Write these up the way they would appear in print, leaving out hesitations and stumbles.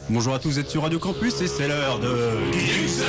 Bonjour à tous, vous êtes sur Radio Campus et c'est l'heure de Geeks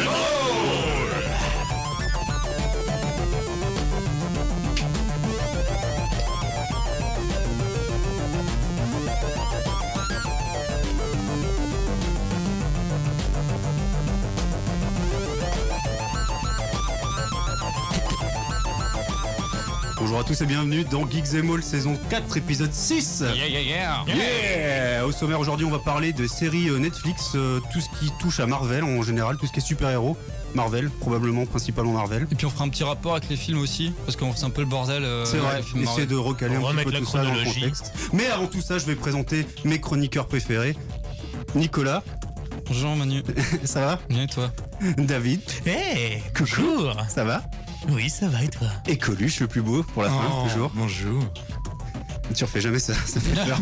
Bonjour à tous et bienvenue dans Geeks & Mall saison 4 épisode 6. Yeah. Au sommaire aujourd'hui on va parler de séries Netflix, tout ce qui touche à Marvel en général, tout ce qui est super-héros. Marvel, probablement principalement Marvel. Et puis on fera un petit rapport avec les films aussi, parce qu'on fait un peu le bordel. C'est vrai, essayer de recaler un petit peu tout ça dans le contexte. Mais avant tout ça, je vais présenter mes chroniqueurs préférés. Nicolas. Bonjour Manu. Ça va? Bien et toi? David. Hey, Coucou. Ça va? Oui, ça va et toi? Et Coluche, le plus beau pour la fin, toujours. Bonjour. Tu refais jamais ça, ça fait peur.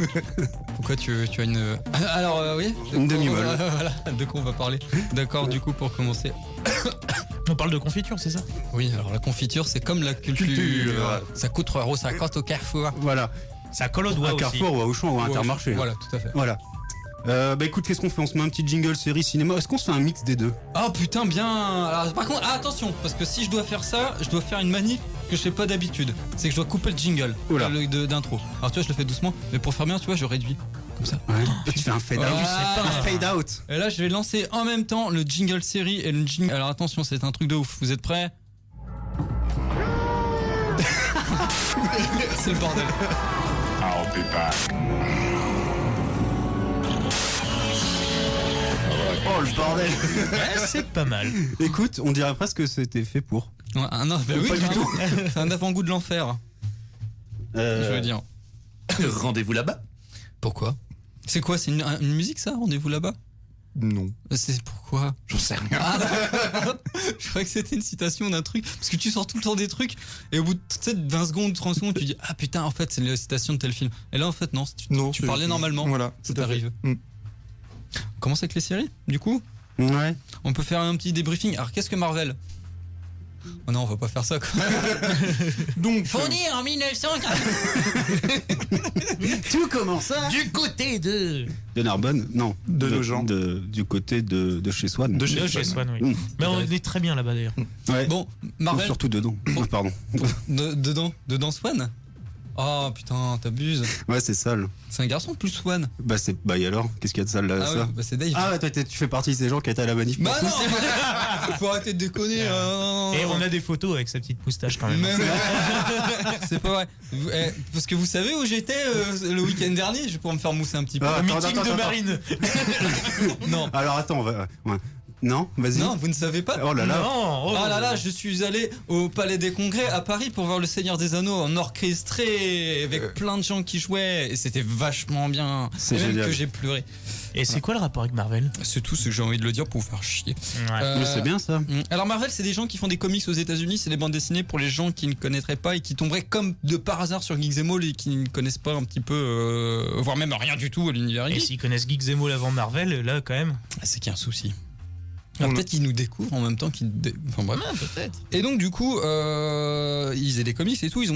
Pourquoi tu as une... Alors oui. Une demi-molle. Voilà, de quoi on va parler. D'accord, du coup pour commencer. On parle de confiture, c'est ça? Oui, alors la confiture c'est comme la culture. Ça coûte 3,50€ au Carrefour. Voilà. Ça colle au doigt aussi. Carrefour ou à Auchan ou à Intermarché. Voilà, tout à fait. Voilà. Écoute, qu'est-ce qu'on fait? On se met un petit jingle série cinéma. Est-ce qu'on se fait un mix des deux? Oh putain, bien. Alors par contre, attention, parce que si je dois faire ça, je dois faire une manip que je fais pas d'habitude. C'est que je dois couper le jingle d'intro. Alors tu vois, je le fais doucement, mais pour faire bien, tu vois, je réduis. Comme ça. Ouais. Tu fais un fade out. Ah, un fade out. Et là, je vais lancer en même temps le jingle série et le jingle. Alors attention, c'est un truc de ouf. Vous êtes prêts? C'est le bordel. I'll be back. Oh le bordel. Ouais, c'est pas mal. Écoute, on dirait presque que c'était fait pour. Ouais, non, bah oui, pas du tout. C'est un avant-goût de l'enfer. Je veux dire. Rendez-vous là-bas? Pourquoi? C'est quoi? C'est une musique ça? Rendez-vous là-bas? Non. C'est pourquoi? J'en sais rien. Je croyais que c'était une citation d'un truc. Parce que tu sors tout le temps des trucs et au bout de 20 secondes, 30 secondes, tu dis ah putain, en fait, c'est la citation de tel film. Et là, en fait, non. Tu parlais normalement. Voilà. Ça t'arrive. On commence avec les séries, du coup? Ouais. On peut faire un petit débriefing. Alors, qu'est-ce que Marvel? Oh non, on va pas faire ça, quoi. Donc. Fourni en 1900. Tout commence ça. Du côté de Narbonne? Non. De nos gens. Du côté de chez Swan. De chez Swan, oui. Mais on est très bien là-bas d'ailleurs. Ouais. Bon, Marvel. Surtout dedans. Pardon. Dedans Swan? Oh putain, t'abuses. Ouais, c'est sale. C'est un garçon plus Swan. Et alors? Qu'est-ce qu'il y a de sale là? Ah ça ouais, bah c'est Dave. Ah ouais, toi, tu fais partie de ces gens qui étaient à la manif. Bah non. Faut arrêter de déconner. Et on a des photos avec sa petite moustache quand même. Mais c'est pas vrai. Parce que vous savez où j'étais le week-end dernier? Je vais pouvoir me faire mousser un petit peu. Ah, Meeting de Marine. Non. Alors attends, on va. Ouais. Non, vas-y. Non, vous ne savez pas? Oh là là. Non. Oh là là, je suis allé au Palais des Congrès à Paris pour voir Le Seigneur des Anneaux en orchestré avec plein de gens qui jouaient et c'était vachement bien. C'est même génial. que j'ai pleuré. Et c'est quoi le rapport avec Marvel? C'est tout ce que j'ai envie de le dire pour vous faire chier. Ouais. Mais c'est bien ça. Alors Marvel, c'est des gens qui font des comics aux États-Unis, c'est des bandes dessinées pour les gens qui ne connaîtraient pas et qui tomberaient comme de par hasard sur Geeks & Mall et qui ne connaissent pas un petit peu, voire même rien du tout à l'univers Et geek. s'ils connaissent Geeks & Mall avant Marvel, là quand même. C'est qu'il y a un souci. Alors peut-être qu'ils nous découvrent en même temps qu'ils... Enfin bref. Peut-être. Et donc du coup, ils faisaient des comics et tout, ils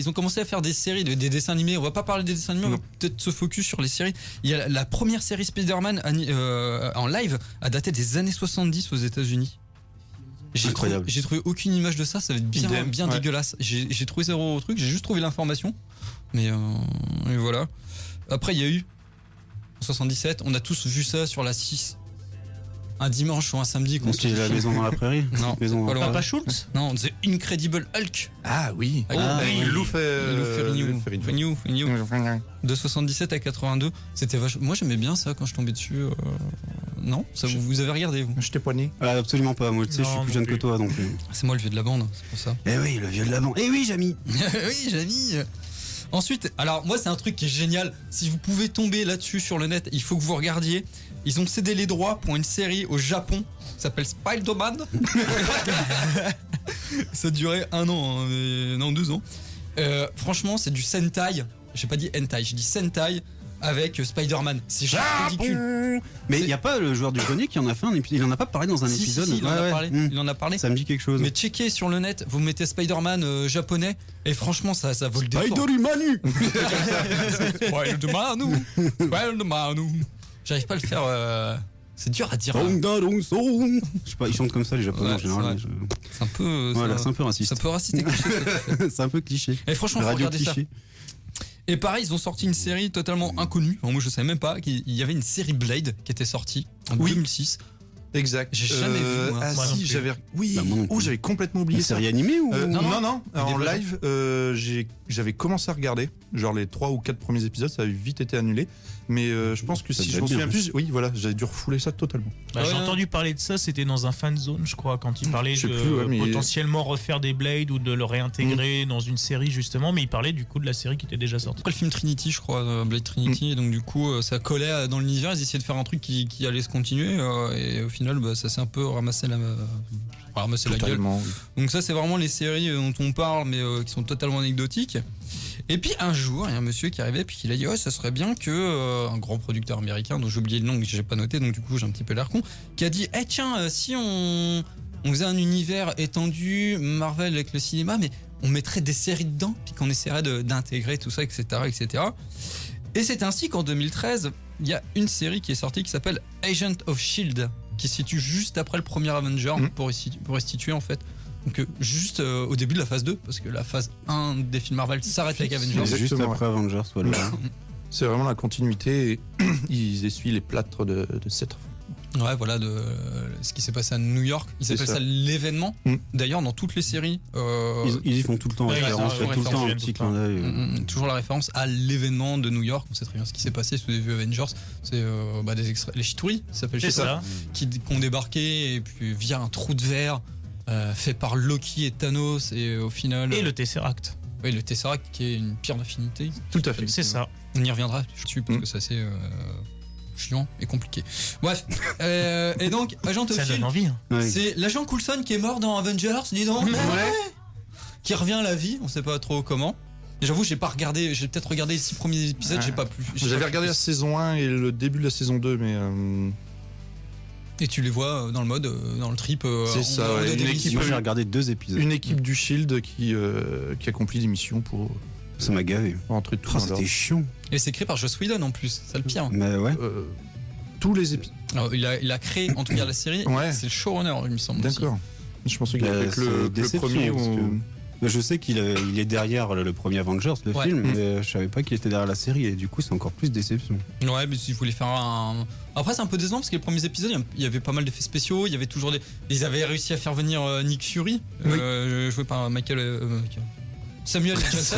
ont commencé à faire des séries, des dessins animés. On va pas parler des dessins animés, on va peut-être se focus sur les séries. Il y a la première série Spider-Man en live a daté des années 70 aux États-Unis. Incroyable. J'ai trouvé aucune image de ça, ça va être bien Ouais. dégueulasse. J'ai trouvé zéro truc, j'ai juste trouvé l'information. Mais et voilà. Après il y a eu en 77, on a tous vu ça sur la 6. Un dimanche ou un samedi qu'on C'est la maison dans la prairie. Non, Maison pas dans loin. la Papa prairie. Schultz? Non, The Incredible Hulk. Ah oui. Lou Ferrigno. Ferrigno de 77 à 82. C'était vachement. Moi j'aimais bien ça quand je tombais dessus. Non, ça vous avez regardé vous? Je t'ai poigné. Ah, absolument pas. Moi, tu sais, je suis Non, plus non jeune plus. que toi, donc. C'est moi le vieux de la bande, c'est pour ça. Eh oui, le vieux de la bande. Eh oui, Jamy. Oui, Jamy. Ensuite, alors moi c'est un truc qui est génial. Si vous pouvez tomber là-dessus sur le net, il faut que vous regardiez. Ils ont cédé les droits pour une série au Japon. Ça s'appelle Spider-Man. Ça durait 1 an, non 2 ans. Franchement, c'est du Sentai. J'ai pas dit hentai, j'ai dit Sentai avec Spider-Man. C'est juste ridicule. Mais il n'y a pas le joueur du grenier qui en a fait un épisode. Il en a pas parlé dans un Si, épisode. il en a Ouais, parlé. ouais. Il en a parlé. Ça me dit quelque chose. Mais checkez sur le net, vous mettez Spider-Man japonais et franchement ça vaut le détour. Spider-Manu. Spider-Man. J'arrive pas à le faire. C'est dur à dire. Je sais pas, ils chantent comme ça les Japonais en général. Ouais, c'est un peu. Voilà, c'est un peu raciste. C'est un peu raciste et cliché. C'est un peu cliché. Et franchement, faut Radio regarder ça. cliché. Et pareil, ils ont sorti une série totalement inconnue. Enfin, moi, je savais même pas qu'il y avait une série Blade qui était sortie en 2006. Exact. J'ai jamais vu, moi. Ah Moi non si, plus. j'avais. Oui. Bah, moi non plus. J'avais complètement Une oublié ça. série animée ou Non. En Des live, j'avais commencé à regarder, genre les 3 ou 4 premiers épisodes, ça avait vite été annulé. Mais je pense que Ça si devait je m'en être bien, souviens plus, oui, voilà, j'avais dû refouler ça totalement. Bah, j'ai Ouais. entendu parler de ça, c'était dans un fan zone, je crois, quand il parlait Je sais de plus, ouais, mais- potentiellement refaire des Blades ou de le réintégrer dans une série, justement, mais il parlait du coup de la série qui était déjà sortie. Après le film Trinity, je crois, Blade Trinity, et donc du coup, ça collait dans l'univers. Ils essayaient de faire un truc qui allait se continuer, et au final, bah, ça s'est un peu ramassé la gueule. Totalement. Oui. Donc ça, c'est vraiment les séries dont on parle, mais qui sont totalement anecdotiques. Et puis un jour, il y a un monsieur qui arrivait puis qui a dit ça serait bien que un grand producteur américain dont j'ai oublié le nom que j'ai pas noté, donc du coup j'ai un petit peu l'air con, qui a dit tiens, si on faisait un univers étendu Marvel avec le cinéma, mais on mettrait des séries dedans puis qu'on essaierait d'intégrer tout ça, etc., etc. Et c'est ainsi qu'en 2013, il y a une série qui est sortie qui s'appelle Agent of Shield, qui se situe juste après le premier Avenger pour restituer en fait. Donc juste au début de la phase 2, parce que la phase 1 des films Marvel s'arrête avec Avengers. C'est juste Exactement, après Avengers, voilà. C'est vraiment la continuité. Et ils essuient les plâtres de cette. Ouais, voilà, ce qui s'est passé à New York. Ils C'est appellent ça ça. l'événement. D'ailleurs, dans toutes les séries, Ils y font tout le temps Ouais, référence, ils font tout le temps un référence, petit tout le clin d'œil. toujours la référence à l'événement de New York. On sait très bien ce qui s'est passé. Si vous avez vu Avengers, c'est des extraits. Les Chitauri, ça s'appelle C'est Chitauri, ça. qui ont débarqué et puis via un trou de verre fait par Loki et Thanos. Et au final. Et le Tesseract. Oui, le Tesseract qui est une pierre d'affinité. Tout à fait. C'est ça. On y reviendra dessus parce que c'est assez chiant et compliqué. Bref. Et donc, Agent of Ça Shield. donne envie. Hein. Ouais. C'est l'agent Coulson qui est mort dans Avengers, dis donc. Ouais. Qui revient à la vie, on sait pas trop comment. Et j'avoue, j'ai pas regardé, j'ai peut-être regardé les 6 premiers épisodes, Ouais. j'ai pas pu. J'avais regardé la saison 1 et le début de la saison 2, mais. Et tu les vois dans le mode, dans le trip. C'est ça, ouais, une équipe- Moi j'ai regardé 2 épisodes. Une équipe du Shield qui accomplit des missions pour Ça m'a gavé. rentrer tout Oh, dans l'ordre. c'était chiant. Et c'est créé par Joss Whedon en plus, c'est le pire. Mais ouais. Tous les épisodes. Alors, il a créé en tout cas la série, Ouais. c'est le showrunner, il me semble. aussi. D'accord. Je pensais qu'il Bah, avait fait que c'est le déception, premier. parce que- Mais je sais qu'il est derrière le premier Avengers, le Ouais. film, mais je savais pas qu'il était derrière la série et du coup c'est encore plus déception. Ouais, mais s'il voulait faire un. Après, c'est un peu décevant parce que les premiers épisodes, il y avait pas mal d'effets spéciaux, il y avait toujours des. Ils avaient réussi à faire venir Nick Fury, Oui. joué par Samuel Jackson.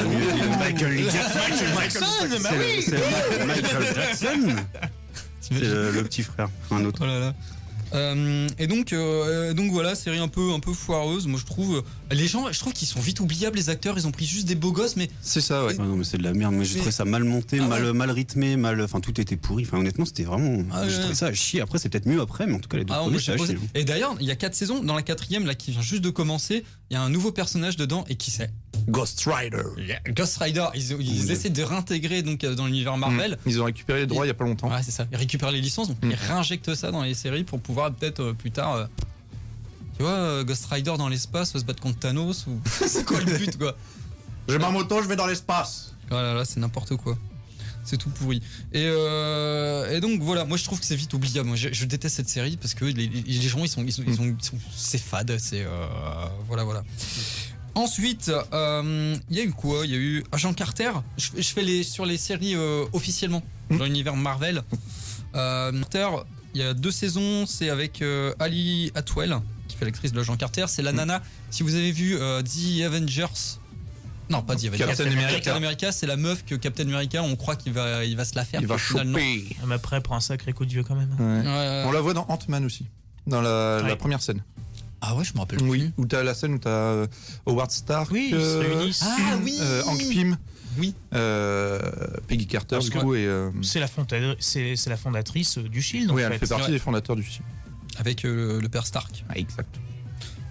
Michael Lee Jackson. bah oui. C'est Michael Jackson. C'est le petit frère, un autre. Oh là là. Et donc voilà, série un peu foireuse, moi je trouve. Les gens, je trouve qu'ils sont vite oubliables, les acteurs, ils ont pris juste des beaux gosses, mais C'est ça, ouais. Ah non mais c'est de la merde, moi j'ai Mais- trouvé ça mal monté, Ah ouais. mal rythmé, enfin tout était pourri, enfin honnêtement c'était vraiment, Ah j'ai ouais. trouvé ça à chier, après c'est peut-être mieux après, mais en tout cas les 2 ah, premiers moi, c'est à j'ai chier. posé. Et d'ailleurs, il y a 4 saisons, dans la 4e là qui vient juste de commencer, il y a un nouveau personnage dedans, et qui c'est Ghost Rider. Ghost Rider. Ils essaient de réintégrer donc dans l'univers Marvel. Ils ont récupéré les droits il y a pas longtemps. Ouais, c'est ça. Ils récupèrent les licences, donc ils réinjectent ça dans les séries pour pouvoir peut-être plus tard. Tu vois, Ghost Rider dans l'espace va se battre contre Thanos ou. C'est quoi le but, quoi? J'ai ma moto, je vais dans l'espace. Oh là là, c'est n'importe quoi. C'est tout pourri. Et donc voilà, moi je trouve que c'est vite oubliable. Moi, je déteste cette série parce que les gens c'est fade. C'est voilà. Ensuite, il y a eu quoi? Il y a eu Agent Carter. Je fais sur les séries officiellement dans l'univers Marvel. Carter, il y a 2 saisons. C'est avec Ali Atwell qui fait l'actrice de Agent Carter. C'est la nana. Si vous avez vu The Avengers. Non, pas The Avengers. Captain America, c'est la meuf que Captain America, on croit qu'il va se la faire. Il va puis au final, non. choper. Mais après, elle prend un sacré coup de vieux quand même. Ouais. On la voit dans Ant-Man aussi. Dans la Ouais. première scène. Ah ouais, je me rappelle Oui. plus. Où t'as la scène où t'as Howard Stark. Oui, ils se réunissent. Ah oui. Hank Pym. Oui. Peggy Carter, Parce du que- coup. Et, C'est la fondatrice du Shield. oui, en elle fait partie Ouais. des fondateurs du film. Avec le père Stark. Exact.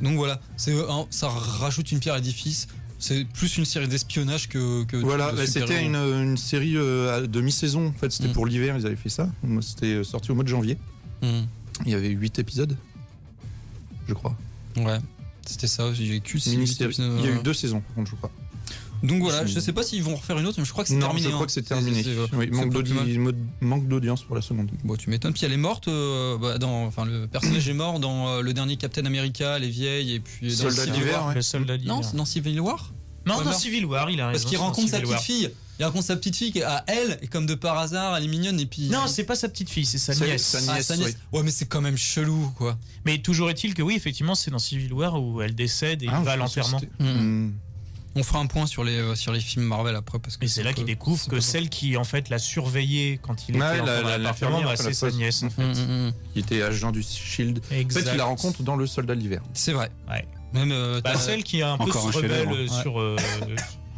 Donc voilà, ça rajoute une pierre à l'édifice. C'est plus une série d'espionnage que Voilà, de bah, c'était super-héros. une série de mi-saison. En fait, c'était pour l'hiver, ils avaient fait ça. Moi, c'était sorti au mois de janvier. Mhm. Il y avait 8 épisodes, je crois. Ouais, c'était ça. J'ai que Mini-série. Il y a eu 2 saisons, par contre, je crois. Donc voilà, je sais pas s'ils vont refaire une autre, mais je crois que c'est Non, terminé. je crois que c'est terminé. Oui, c'est manque d'audience pour la seconde. Bon, tu m'étonnes. Puis elle est morte. Le personnage est mort dans le dernier Captain America, les vieilles, et puis dans Soldat d'hiver, ouais. Le soldat d'hiver. Non, c'est dans Civil War. Non, Ouais, dans merde. Civil War, il a raison. Parce qu'il c'est dans rencontre sa Civil petite War. fille. Il rencontre sa petite fille qui à elle, et comme de par hasard, elle est mignonne, et puis. Non, c'est pas sa petite fille, c'est sa C'est nièce. sa Ah, nièce, sa nièce. Ouais, mais c'est quand même chelou, quoi. Mais toujours est-il que oui, effectivement, c'est dans Civil War où elle décède et Ah, il va à je pensais que l'enterrement. c'était- On fera un point sur les films Marvel après, parce que. Et c'est là qu'il découvre que celle qui en fait l'a surveillé quand il était Ouais, enfant dans l'appartement, l'infirmière, bah, enfin, c'est la sa poste. nièce en fait. Qui était agent du Shield. En Exact. fait, il la rencontre dans le Soldat de l'hiver. C'est vrai. Ouais. Même. Bah, celle qui a un peu Encore se un chef-d'œuvre, rebelle hein. sur.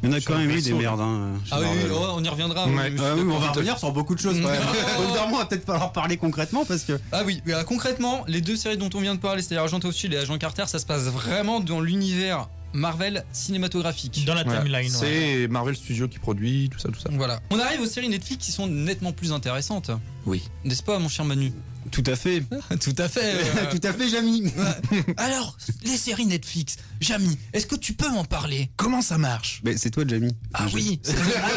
Il y en a Sur quand le même eu vaisseau, des merdes. Hein, chez Ah oui, Marvel. on y reviendra. Ouais. Ah oui, on va revenir sur beaucoup de choses. quand même. Non. Au bout d'un moment, on va peut-être falloir parler concrètement parce que. Ah oui, concrètement, les deux séries dont on vient de parler, c'est-à-dire Agent of Shield et Agent Carter, ça se passe vraiment dans l'univers Marvel cinématographique. dans la Voilà. timeline. ouais. C'est Marvel Studios qui produit tout ça. Voilà. On arrive aux séries Netflix qui sont nettement plus intéressantes. Oui. N'est-ce pas, mon cher Manu? Tout à fait. Tout à fait. Tout à fait, Jamy. Alors, les séries Netflix, Jamy, est-ce que tu peux m'en parler? Comment ça marche? Mais c'est toi, Jamy. Ah oui. Ah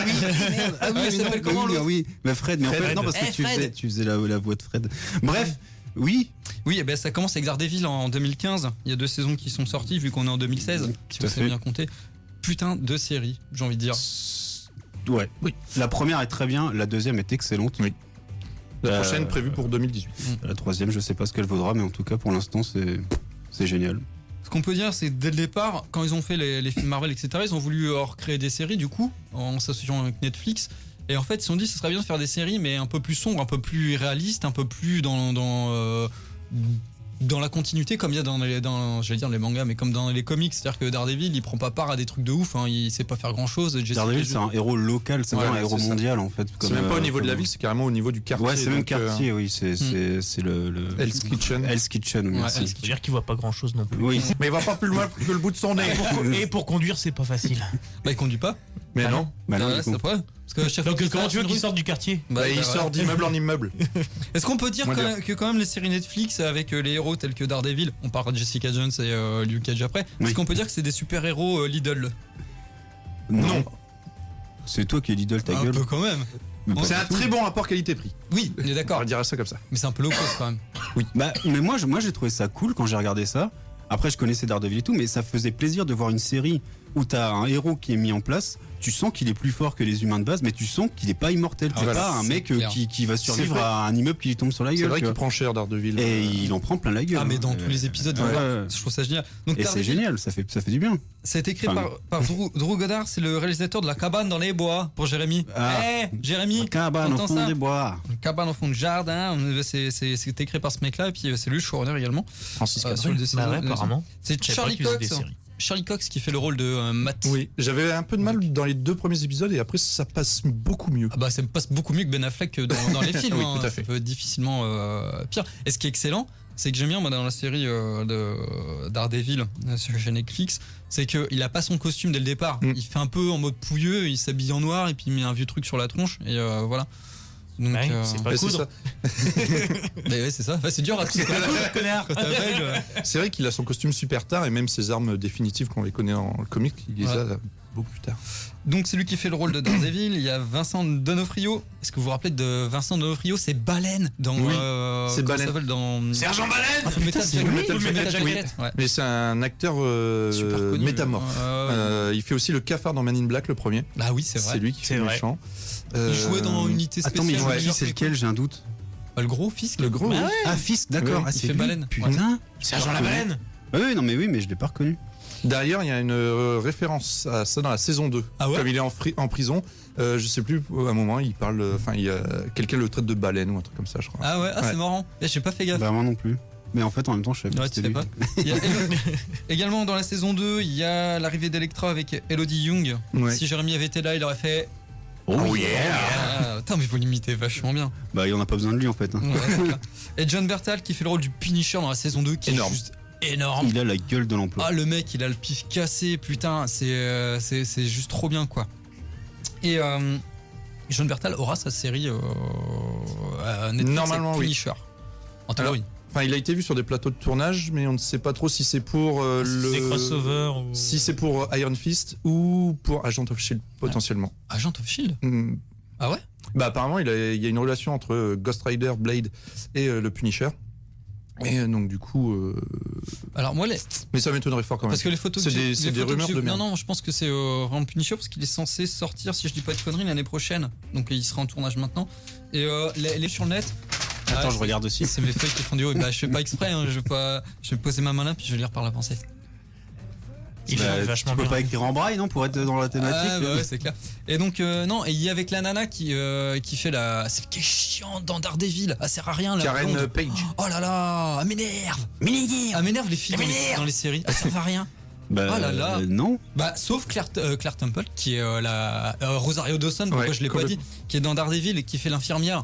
oui, Ouais, mais ça non, s'appelle bah comment, oui, l'autre? ah oui, mais Fred, mais en Fred. fait, non, parce que Fred. tu faisais la voix de Fred. Bref, oui, Oui, et ben ça commence avec Daredevil en 2015. Il y a 2 saisons qui sont sorties, vu qu'on est en 2016. Si Tout à vous savez fait. bien compter. Putain de série, j'ai envie de dire. ouais. La première est très bien, la deuxième est excellente. Oui. La Euh, prochaine prévue pour 2018. La troisième, je sais pas ce qu'elle vaudra, mais en tout cas, pour l'instant, c'est génial. Ce qu'on peut dire, c'est dès le départ, quand ils ont fait les films Marvel, etc., ils ont voulu recréer des séries, du coup, en s'associant avec Netflix. Et en fait, ils se sont dit, ce serait bien de faire des séries, mais un peu plus sombres, un peu plus réalistes, un peu plus dans la continuité, comme il y a j'allais dire les mangas, mais comme dans les comics. C'est-à-dire que Daredevil, il prend pas part à des trucs de ouf, hein, il sait pas faire grand-chose. Daredevil, c'est un héros local, c'est Ouais, pas un ouais, héros c'est ça. mondial, en fait. C'est même pas au niveau de la ville, c'est carrément au niveau du quartier. Ouais, c'est même donc, quartier, oui, c'est le Hell's Kitchen. Hell's Kitchen, merci. Hell's Ça veut dire qu'il voit pas grand chose non plus. Oui. Mais il va pas plus loin que le bout de son nez. Et pour conduire, c'est pas facile. Bah, il conduit pas. Mais Ah non. Bah non, Ouais, du c'est coup. après. Parce que chaque fois Donc qu'il comment traverse tu veux une qu'il rue- sorte du quartier Bah, il bah, sort d'immeuble en immeuble. Est-ce qu'on peut dire Moins que quand même les séries Netflix avec les héros tels que Daredevil, on parle de Jessica Jones et Luke Cage après, Oui. est-ce qu'on peut dire que c'est des super-héros Lidl? Non. C'est toi qui es l'idole, ta Un gueule. peu quand même. Mais pas C'est du un tout. très bon rapport qualité-prix. Oui, on est On d'accord. va dire ça comme ça. Mais c'est un peu low cost quand même. Bah, mais moi, j'ai trouvé ça cool quand j'ai regardé ça. Après, je connaissais Daredevil et tout, mais ça faisait plaisir de voir une série où t'as un héros qui est mis en place. Tu sens qu'il est plus fort que les humains de base, mais tu sens qu'il est pas immortel. Ah, C'est voilà, pas un c'est mec clair. qui va survivre vrai. à un immeuble qui lui tombe sur la C'est gueule. vrai tu qu'il vois. prend cher Daredevil. Et il en prend plein la gueule. Ah, mais dans hein. tous les épisodes, Ouais, voilà. ouais. Je trouve ça génial. Donc, Et c'est Daredevil, génial, ça fait du bien. ça a été créé Enfin, par Drew Goddard, c'est le réalisateur de La Cabane dans les bois pour Jérémy. Ah. Jérémy, Cabane au entends fond ça des bois. Une cabane au fond du jardin, c'est écrit par ce mec-là, et puis c'est lui le showrunner également. Francis Sur Cabrel. les deux Bah saisons. ouais, apparemment. C'est Je savais pas Charlie qu'il faisait Cox. des séries. Charlie Cox qui fait le rôle de Matt. Oui, j'avais un peu de mal dans les 2 premiers épisodes et après ça passe beaucoup mieux. Ah bah ça passe beaucoup mieux que Ben Affleck dans les films. Oui, hein. tout à Ça fait. peut être difficilement pire. Et ce qui est excellent, c'est que j'aime bien moi dans la série de Daredevil chez Netflix, c'est qu'il a pas son costume dès le départ. Mm. Il fait un peu en mode pouilleux, il s'habille en noir et puis il met un vieux truc sur la tronche et voilà. Donc Ouais, c'est pas Ouais, c'est coudre. ça. mais ouais, c'est ça. Enfin, c'est dur à tout Connard. quand t'es aveugle. C'est vrai qu'il a son costume super tard et même ses armes définitives qu'on les connaît en comics, il les Ouais. a beaucoup plus tard. Donc c'est lui qui fait le rôle de Daredevil. Il y a Vincent D'Onofrio. Est-ce que vous vous rappelez de Vincent D'Onofrio? C'est Baleine dans. Oui, comment c'est ça Baleine. s'appelle dans. Sergent Baleine. Full Metal c'est Jacket. Full Metal Full Metal Jacket, Jacket, ouais. Mais c'est un acteur Super connu. métamorphe. Il fait aussi le cafard dans Man in Black, le premier. Bah oui, c'est vrai. C'est lui qui C'est fait le vrai. méchant. Il jouait dans Unité Spéciale. Attends, mais il joue Ouais. qui? C'est lequel? J'ai un doute. Le gros Fisk. Le gros, Bah oui. ouais. Ah, Fisk, d'accord. Oui, Ah, il c'est fait lui. Baleine. Putain. Sergent la Baleine. Ah oui, non, mais je l'ai pas reconnu. D'ailleurs, il y a une référence à ça dans la saison 2. Ah ouais. Comme il est en prison, je sais plus, à un moment, il parle. Enfin, il y a quelqu'un le traite de baleine ou un truc comme ça, je crois. Ah ouais, Ouais. c'est marrant. Eh, j'ai pas fait gaffe. Bah, moi non plus. Mais en fait, en même temps, je savais pas Ouais, que tu c'était sais lui. pas. Il y a également dans la saison 2, il y a l'arrivée d'Electra avec Elodie Young. Ouais. Si Jérémy avait été là, il aurait fait. Oh yeah. Ah, putain, mais vous l'imitez vachement bien. Bah, il en a pas besoin de lui en fait. hein. Ouais, c'est clair. Et John Bertal qui fait le rôle du Punisher dans la saison 2, qui Énorme. est juste énorme. Il a la gueule de l'emploi. Ah, le mec, il a le pif cassé, putain, c'est juste trop bien, quoi. Et John Bertal aura sa série Netflix Normalement, avec oui. Punisher. En théorie. Enfin, il a été vu sur des plateaux de tournage, mais on ne sait pas trop si c'est pour Des crossovers ou... si c'est pour Iron Fist ou pour Agent of Shield potentiellement. Agent of Shield. Hmm. Ah ouais. Bah apparemment il y a une relation entre Ghost Rider, Blade et le Punisher. Et donc du coup, Alors moi mais ça m'étonnerait fort quand même. parce que les photos C'est que j'ai- des les photos rumeurs que de j'ai- merde. Non, je pense que c'est vraiment Punisher parce qu'il est censé sortir, si je dis pas de conneries, l'année prochaine. Donc il sera en tournage maintenant. Et les sur le net. Attends, Ah, je regarde aussi. C'est mes feuilles qui font du haut. Bah, je fais pas exprès, hein, je vais poser ma main là puis je vais lire par la pensée. Il Bah, est vachement tu peux bien. pas écrire en braille, non, pour être dans la thématique. Ah bah ouais, c'est clair. Et donc non, et il y a avec la nana qui fait la, celle qui est chiante dans Daredevil, elle sert à rien la Karen blonde. Page. Oh là là, elle m'énerve. Elle m'énerve les filles dans les séries, elles servent à rien. Bah, Oh là là. non. Bah sauf Claire Temple qui est la Rosario Dawson, pourquoi Ouais, je l'ai pas dit, qui est dans Daredevil et qui fait l'infirmière,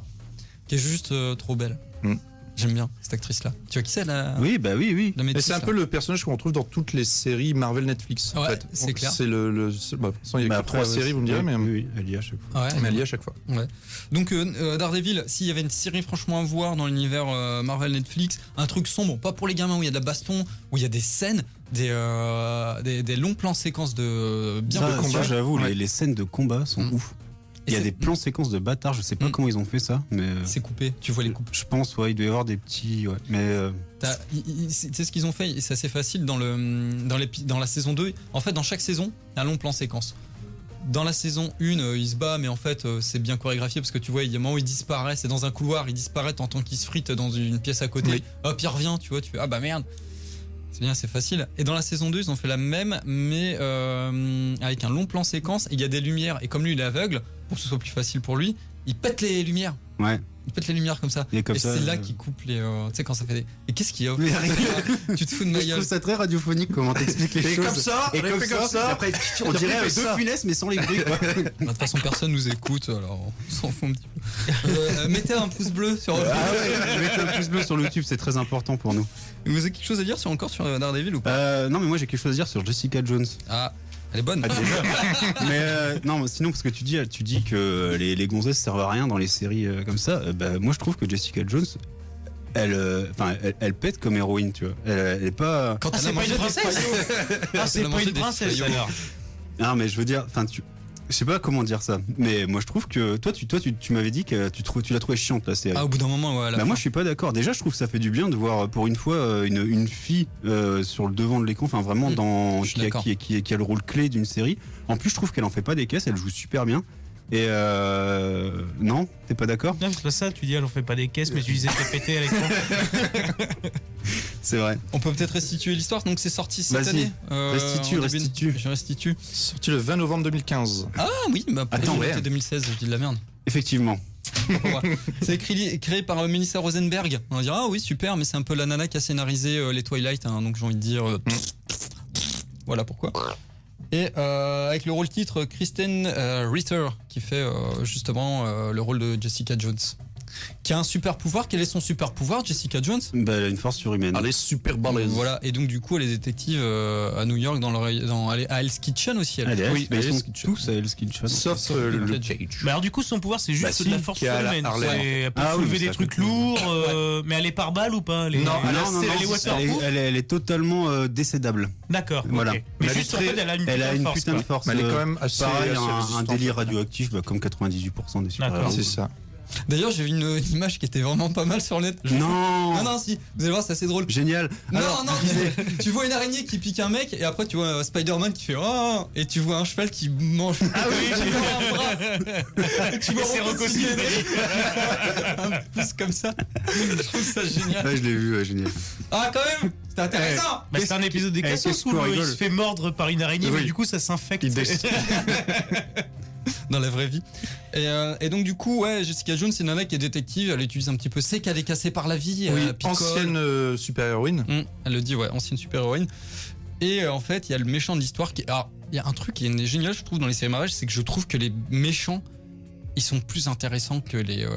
qui est juste trop belle. Mm. J'aime bien cette actrice là. Tu vois qui c'est la Oui, bah oui, oui. la Et médecin, c'est un là. peu le personnage qu'on retrouve dans toutes les séries Marvel Netflix. en Ouais, fait. c'est Donc, clair. C'est le bah, de toute façon, il y a Bah, que après, 3 séries, vous me direz, oui, mais oui, elle y est à chaque fois. Ouais, elle y est à chaque fois. Ouais. Donc Daredevil, s'il y avait une série franchement à voir dans l'univers Marvel Netflix, un truc sombre, pas pour les gamins où il y a de la baston, où il y a des scènes, des longs plans séquences de bien Ça, de combat. ça, j'avoue, Ouais. les scènes de combat sont Mm. ouf. Et Il y a c'est- des plans séquences de bâtards, je sais pas Mm. comment ils ont fait ça, mais C'est coupé, tu vois les coupes. je pense, ouais, il doit y avoir des petits. Ouais. Mais C'est ce qu'ils ont fait, et c'est assez facile dans la saison 2. En fait, dans chaque saison, il y a un long plan séquence. Dans la saison 1, il se bat, mais en fait, c'est bien chorégraphié parce que tu vois, il y a un moment où il disparaît, c'est dans un couloir, il disparaît, t'entends qu'il se frite dans une pièce à côté. Oui. Hop, il revient, tu vois, tu fais ah bah merde. C'est bien, c'est facile. Et dans la saison 2, ils ont fait la même, mais avec un long plan séquence, et il y a des lumières. Et comme lui, il est aveugle, pour que ce soit plus facile pour lui, il pète les lumières. ouais. Il pète les lumières comme ça. Et comme ça, c'est là qu'il coupe les. Tu sais, quand ça fait des. Et qu'est-ce qu'il y a Mais rien. Tu te fous de ma Je gueule. trouve ça très radiophonique comment t'expliques les Et choses. comme ça, et on a comme fait ça, comme ça. et après, on dirait fait deux ça. funesses mais sans les bruits. quoi. De toute façon, personne nous écoute, alors on s'en fout un petit peu. Mettez un pouce bleu sur. Ah ouais, mettez un pouce bleu sur le YouTube, c'est très important pour nous. Vous avez quelque chose à dire encore sur Daredevil ou pas Non, mais moi j'ai quelque chose à dire sur Jessica Jones. Ah, elle est bonne. Ah, déjà. Mais non, sinon, parce que tu dis que les gonzesses servent à rien dans les séries comme ça. Bah, moi je trouve que Jessica Jones, elle pète comme héroïne, tu vois. Elle est pas. Quand Ah, elle a c'est pas mangé une des princesse faillots. Ah, c'est Elle a pas mangé une des princesse faillots. alors. Non, mais je veux dire, je sais pas comment dire ça. Mais moi je trouve que toi, tu m'avais dit que tu l'as trouvé chiante la série. Ah, au bout d'un moment, ouais. à la Bah fin. moi je suis pas d'accord. Déjà je trouve que ça fait du bien de voir pour une fois une fille sur le devant de l'écran, enfin vraiment je suis qui d'accord. a le rôle clé d'une série. En plus je trouve qu'elle en fait pas des caisses, elle joue super bien. Et non, t'es pas d'accord? Non, c'est pas ça, tu dis, elle en fait pas des caisses, mais tu disais pété à l'écran. C'est vrai. On peut peut-être restituer l'histoire. Donc c'est sorti cette Vas-y. année. Restitue, en début- restitue. Je restitue. Sorti le 20 novembre 2015. Ah oui, bah Attends, c'était ouais. 2016, je dis de la merde. Effectivement. C'est créé par Melissa Rosenberg. On va dire ah oui super, mais c'est un peu la nana qui a scénarisé les Twilight, hein, donc j'ai envie de dire voilà pourquoi. Et avec le rôle titre Kristen Ritter qui fait justement le rôle de Jessica Jones, qui a un super pouvoir. Quel est son super pouvoir, Jessica Jones? Bah elle a une force surhumaine. Elle est super balèze. Voilà, et donc du coup elle est détective à New York elle est à Hell's Kitchen aussi. Elle. Elle est Oui, mais ils Hell's sont Kitchen. tous à Hell's Kitchen. Sauf le Cage. Mais alors, du coup, son pouvoir, c'est juste Bah de la si, force qui est à la surhumaine. Harley. Elle peut Ah oui, soulever mais des ça trucs fait- lourds, mais elle est par balle ou pas? Elle est- Non, elle elle est waterproof. Elle est totalement décédable. D'accord. Voilà. ok. Mais Elle juste est en très- fait, elle a une Elle a une force, putain de quoi. force. Mais elle est quand même assez, pareil, assez un résistante. délire radioactif comme 98% des super-héros. D'accord. C'est ça. D'ailleurs j'ai vu une image qui était vraiment pas mal sur le net. Non si, vous allez voir c'est assez drôle. Génial. Non, Alors, non, tu vois une araignée qui pique un mec et après tu vois Spider-Man qui fait oh et tu vois un cheval qui mange. Ah oui, tu vois un bras. Et tu vois C'est Rocco Rocco Siffredi. Un pouce comme ça. Je trouve ça génial. Ouais, je l'ai vu, ouais, génial. Ah quand même, c'est intéressant. Bah, c'est un épisode des qu'est-ce Cassos où qu'on il rigole se fait mordre par une araignée, Oui. mais du coup, ça s'infecte. Dans la vraie vie. Et donc du coup ouais, Jessica Jones c'est une nana qui est détective, elle utilise un petit peu c'est qu'elle est cassée par la vie. Oui, elle picole. ancienne super-héroïne. Elle le dit, ouais, ancienne super-héroïne. Et en fait, il y a le méchant de l'histoire qui. Alors, il y a un truc qui est génial, je trouve, dans les séries Marvel, c'est que je trouve que les méchants, ils sont plus intéressants que les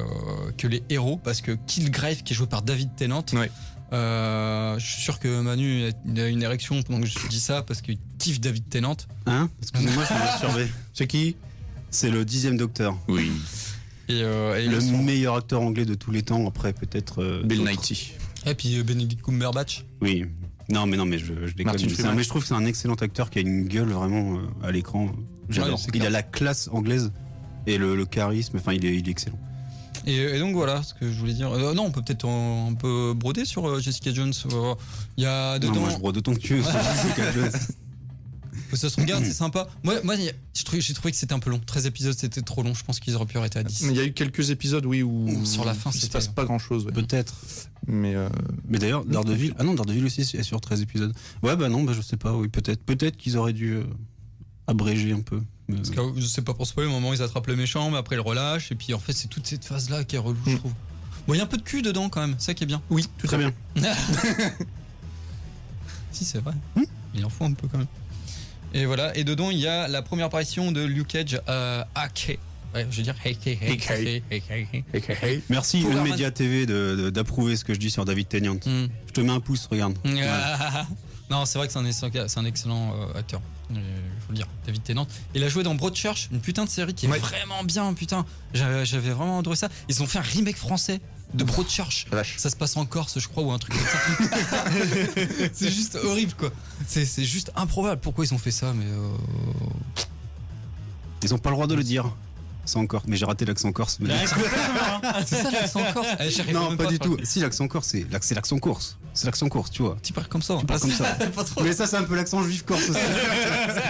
héros, parce que Killgrave, qui est joué par David Tennant, Ouais. je suis sûr que Manu il a une érection pendant que je dis ça, parce qu'il kiffe David Tennant. Hein? Excusez-moi, je me surveille. C'est qui? C'est le 10e Docteur. Oui. Et Le meilleur acteur anglais de tous les temps, après peut-être. Bill d'autres. Nighy. Et puis Benedict Cumberbatch. Oui. Non, mais je déconne. Martin Freeman. Mais je trouve que c'est un excellent acteur qui a une gueule vraiment à l'écran. J'adore. Ouais, c'est Il clair. a la classe anglaise et le charisme. Enfin, il est excellent. Et donc voilà ce que je voulais dire. Non, on peut peut-être un peu broder sur Jessica Jones. Il y a dedans. Non, moi, je brode autant que tu veux. Ça se regarde, c'est sympa. Moi j'ai trouvé que c'était un peu long. 13 épisodes, c'était trop long. Je pense qu'ils auraient pu arrêter à 10. Mais il y a eu quelques épisodes, oui, où Sur la fin, il se c'était- passe pas grand-chose. Ouais. Peut-être. Mais Mais d'ailleurs, Daredevil. Ah non, Daredevil aussi est sur 13 épisodes. Ouais, bah non, bah je sais pas. Oui, peut-être. Peut-être qu'ils auraient dû abréger un peu. Mais, Parce que je sais pas pour spoiler, au moment où ils attrapent le méchant, mais après ils le relâchent. Et puis en fait, c'est toute cette phase-là qui est relou, je trouve. Bon, il y a un peu de cul dedans quand même, ça qui est bien. oui, très bien. Si, c'est vrai. Il en faut un peu quand même. Et voilà, et dedans il y a la première apparition de Luke Cage AK. Ouais, je veux dire Merci Pour Herman- Media TV d'approuver ce que je dis sur David Tennant. Hmm. Je te mets un pouce, regarde. Ouais. Non, c'est vrai que c'est un excellent acteur. Il faut le dire, David Tennant. Il a joué dans Broadchurch, une putain de série qui est Ouais. vraiment bien, putain. J'avais vraiment adoré ça. Ils ont fait un remake français de Broadchurch. La vache. Ça se passe en Corse, je crois, ou un truc comme ça. C'est juste horrible, quoi. C'est juste improbable. Pourquoi ils ont fait ça, mais Ils ont pas le droit de le dire. C'est encore. Mais j'ai raté l'accent corse. mais- c'est ça l'accent corse. J'arrive Non, même pas du à tout. Si, l'accent corse, c'est l'accent corse. C'est l'accent corse, tu vois. Tu parles comme ça. Tu parles comme ça. Pas trop. Mais ça, c'est un peu l'accent juif corse aussi.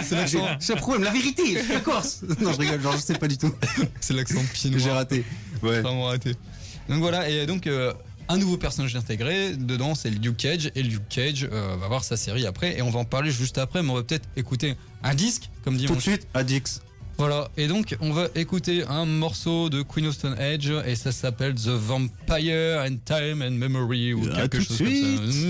C'est l'accent. J'ai un problème, la vérité, je suis corse. Non, je rigole, genre, je sais pas du tout. C'est l'accent pied J'ai noir. raté. Ouais. Vraiment raté. Donc voilà, et donc un nouveau personnage intégré dedans, c'est Luke Cage, et Luke Cage va voir sa série après, et on va en parler juste après, mais on va peut-être écouter un disque, comme dit Tout mon de suite, Adix. Voilà, et donc on va écouter un morceau de Queen of Stone Age, et ça s'appelle The Vampire and Time and Memory, ou À quelque tout de chose comme ça.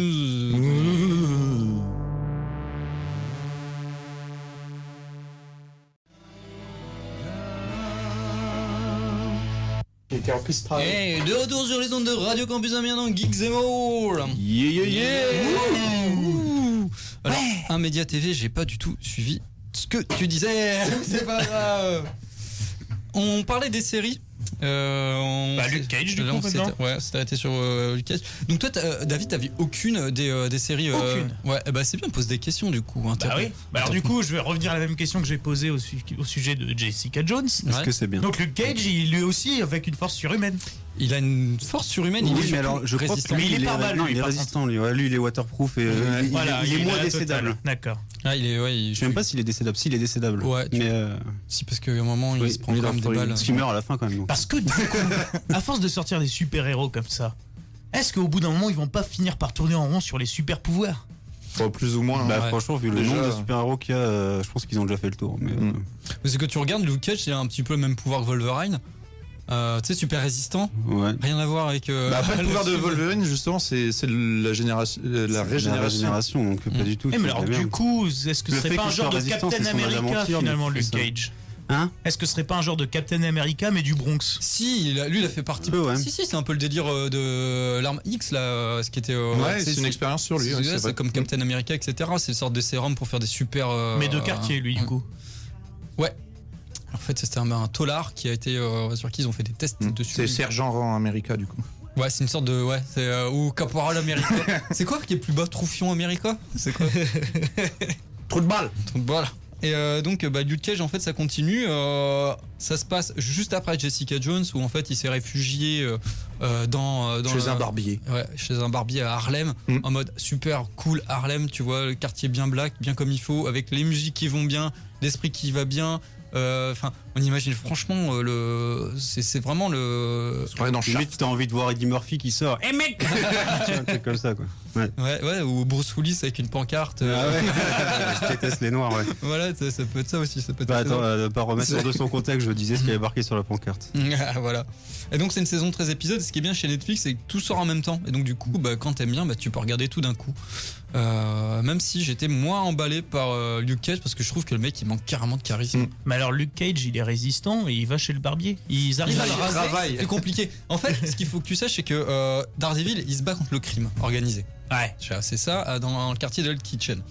Et de retour sur les ondes de Radio Campus Amiens dans Geeks and More. Yeah, yeah, yeah. Ouh. Alors, un média TV, j'ai pas du tout suivi ce que tu disais. C'est pas grave. On parlait des séries. Luke Cage, du là, coup, on s'est- maintenant. Ouais, c'est arrêté sur Luke Cage. Donc toi, David, t'as vu aucune des séries Aucune. Ouais, bah c'est bien, pose des questions du coup. Bah oui. Bah alors du coup, je vais revenir à la même question que j'ai posée au sujet de Jessica Jones. Est-ce Ouais. que c'est bien? Donc Luke Cage, il lui aussi avec une force surhumaine. Il a une force surhumaine. il est Oui, mais surtout alors, je crois résistant. que Mais lui, il est pas mal, non, lui, il est par résistant, lui. Ouais, lui, il est waterproof et il Voilà, est moins la décédable. totale. D'accord. Ah, il est, ouais, Je sais même pas s'il est décédable. S'il est décédable. Ouais, tu- Mais Si, parce qu'à un moment, il oui, se prend il est quand dans même des le balles. Parce qu'il meurt à la fin quand même. donc. Parce que du coup, à force de sortir des super-héros comme ça, est-ce qu'au bout d'un moment, ils vont pas finir par tourner en rond sur les super-pouvoirs? Bon, plus ou moins. Bah, Ouais. franchement, vu le Déjà- nombre de super-héros qu'il y a, je pense qu'ils ont déjà fait le tour. Mais, Parce que tu regardes Luke Cage, il a un petit peu le même pouvoir que Wolverine. Tu sais, super résistant. ouais. Rien à voir avec. Bah, après, le pouvoir de film. Wolverine, justement, c'est la génération, la régénération. Donc pas du tout. Eh, mais c'est alors de la du merde. coup, est-ce que ce Le serait fait pas un qu'il genre soit de résistant, Captain c'est son âge à America mentir, mais finalement, plus Luke ça. Cage? Hein? Est-ce que ce serait pas un genre de Captain America mais du Bronx? Si, lui, il a fait partie. Un peu, ouais. Si, c'est un peu le délire de l'arme X, là, ce qui était. Ouais, tu sais, c'est une expérience sur lui. c'est- ouais, c'est c'est vrai. comme Captain America, etc. C'est une sorte de sérum pour faire des super. Mais de quartier lui du coup. Ouais. En fait, c'était un tolard qui a été sur qui ils ont fait des tests dessus. C'est Sergent en America, du coup. Ouais, c'est une sorte de c'est ou Caporal America. C'est quoi qui est plus bas, Troufion America? C'est quoi? Trop de balles. Donc voilà. Et donc Luke Cage, en fait, ça continue. Ça se passe juste après Jessica Jones, où en fait il s'est réfugié dans Chez un barbier. Ouais, chez un barbier à Harlem, Mm. en mode super cool Harlem, tu vois, le quartier bien black, bien comme il faut, avec les musiques qui vont bien, l'esprit qui va bien. Enfin, on imagine franchement c'est vraiment le. Ouais, dans Shark. Limite, t'as envie de voir Eddie Murphy qui sort. Eh mec! Tu vois, un truc comme ça, quoi. Ouais, ou Bruce Willis avec une pancarte. Ah ouais. Je déteste les noirs, ouais. Voilà, ça peut être ça aussi. Ça peut être Bah, assez attends, drôle. pas remettre sur de son contexte, je disais ce qu'il y avait marqué sur la pancarte. Voilà. Et donc c'est une saison de 13 épisodes. Ce qui est bien chez Netflix, c'est que tout sort en même temps. Et donc du coup, quand t'aimes bien, tu peux regarder tout d'un coup. Même si j'étais moins emballé par Luke Cage, parce que je trouve que le mec il manque carrément de charisme. Mais alors Luke Cage, il est résistant et il va chez le barbier. Ils arrivent à le raser. travaille. C'est compliqué. En fait, ce qu'il faut que tu saches, c'est que Daredevil, il se bat contre le crime organisé. Ouais. C'est ça, dans le quartier de Hell Kitchen.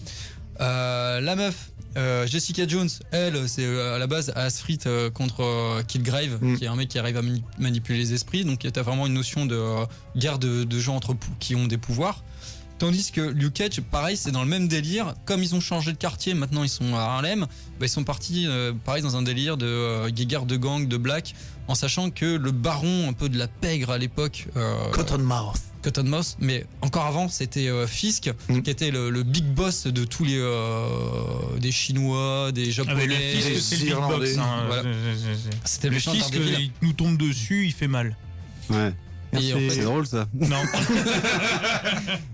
La meuf, Jessica Jones, elle, c'est à la base Asfrit contre Killgrave, qui est un mec qui arrive à manipuler les esprits. Donc, t'as vraiment une notion de guerre de gens qui ont des pouvoirs. Tandis que Luke Cage, pareil, c'est dans le même délire. Comme ils ont changé de quartier, maintenant ils sont à Harlem, ils sont partis, pareil, dans un délire de guerre de gang, de black, en sachant que le baron un peu de la pègre à l'époque... Cottonmouth, mais encore avant, c'était Fisk, qui était le big boss de tous les... des Chinois, des Japonais... le Fisk, c'est le big boss. Voilà. C'était le méchant Fisk, Daredevil. il nous tombe dessus, il fait mal. Ouais. Et en fait, C'est drôle ça. Non.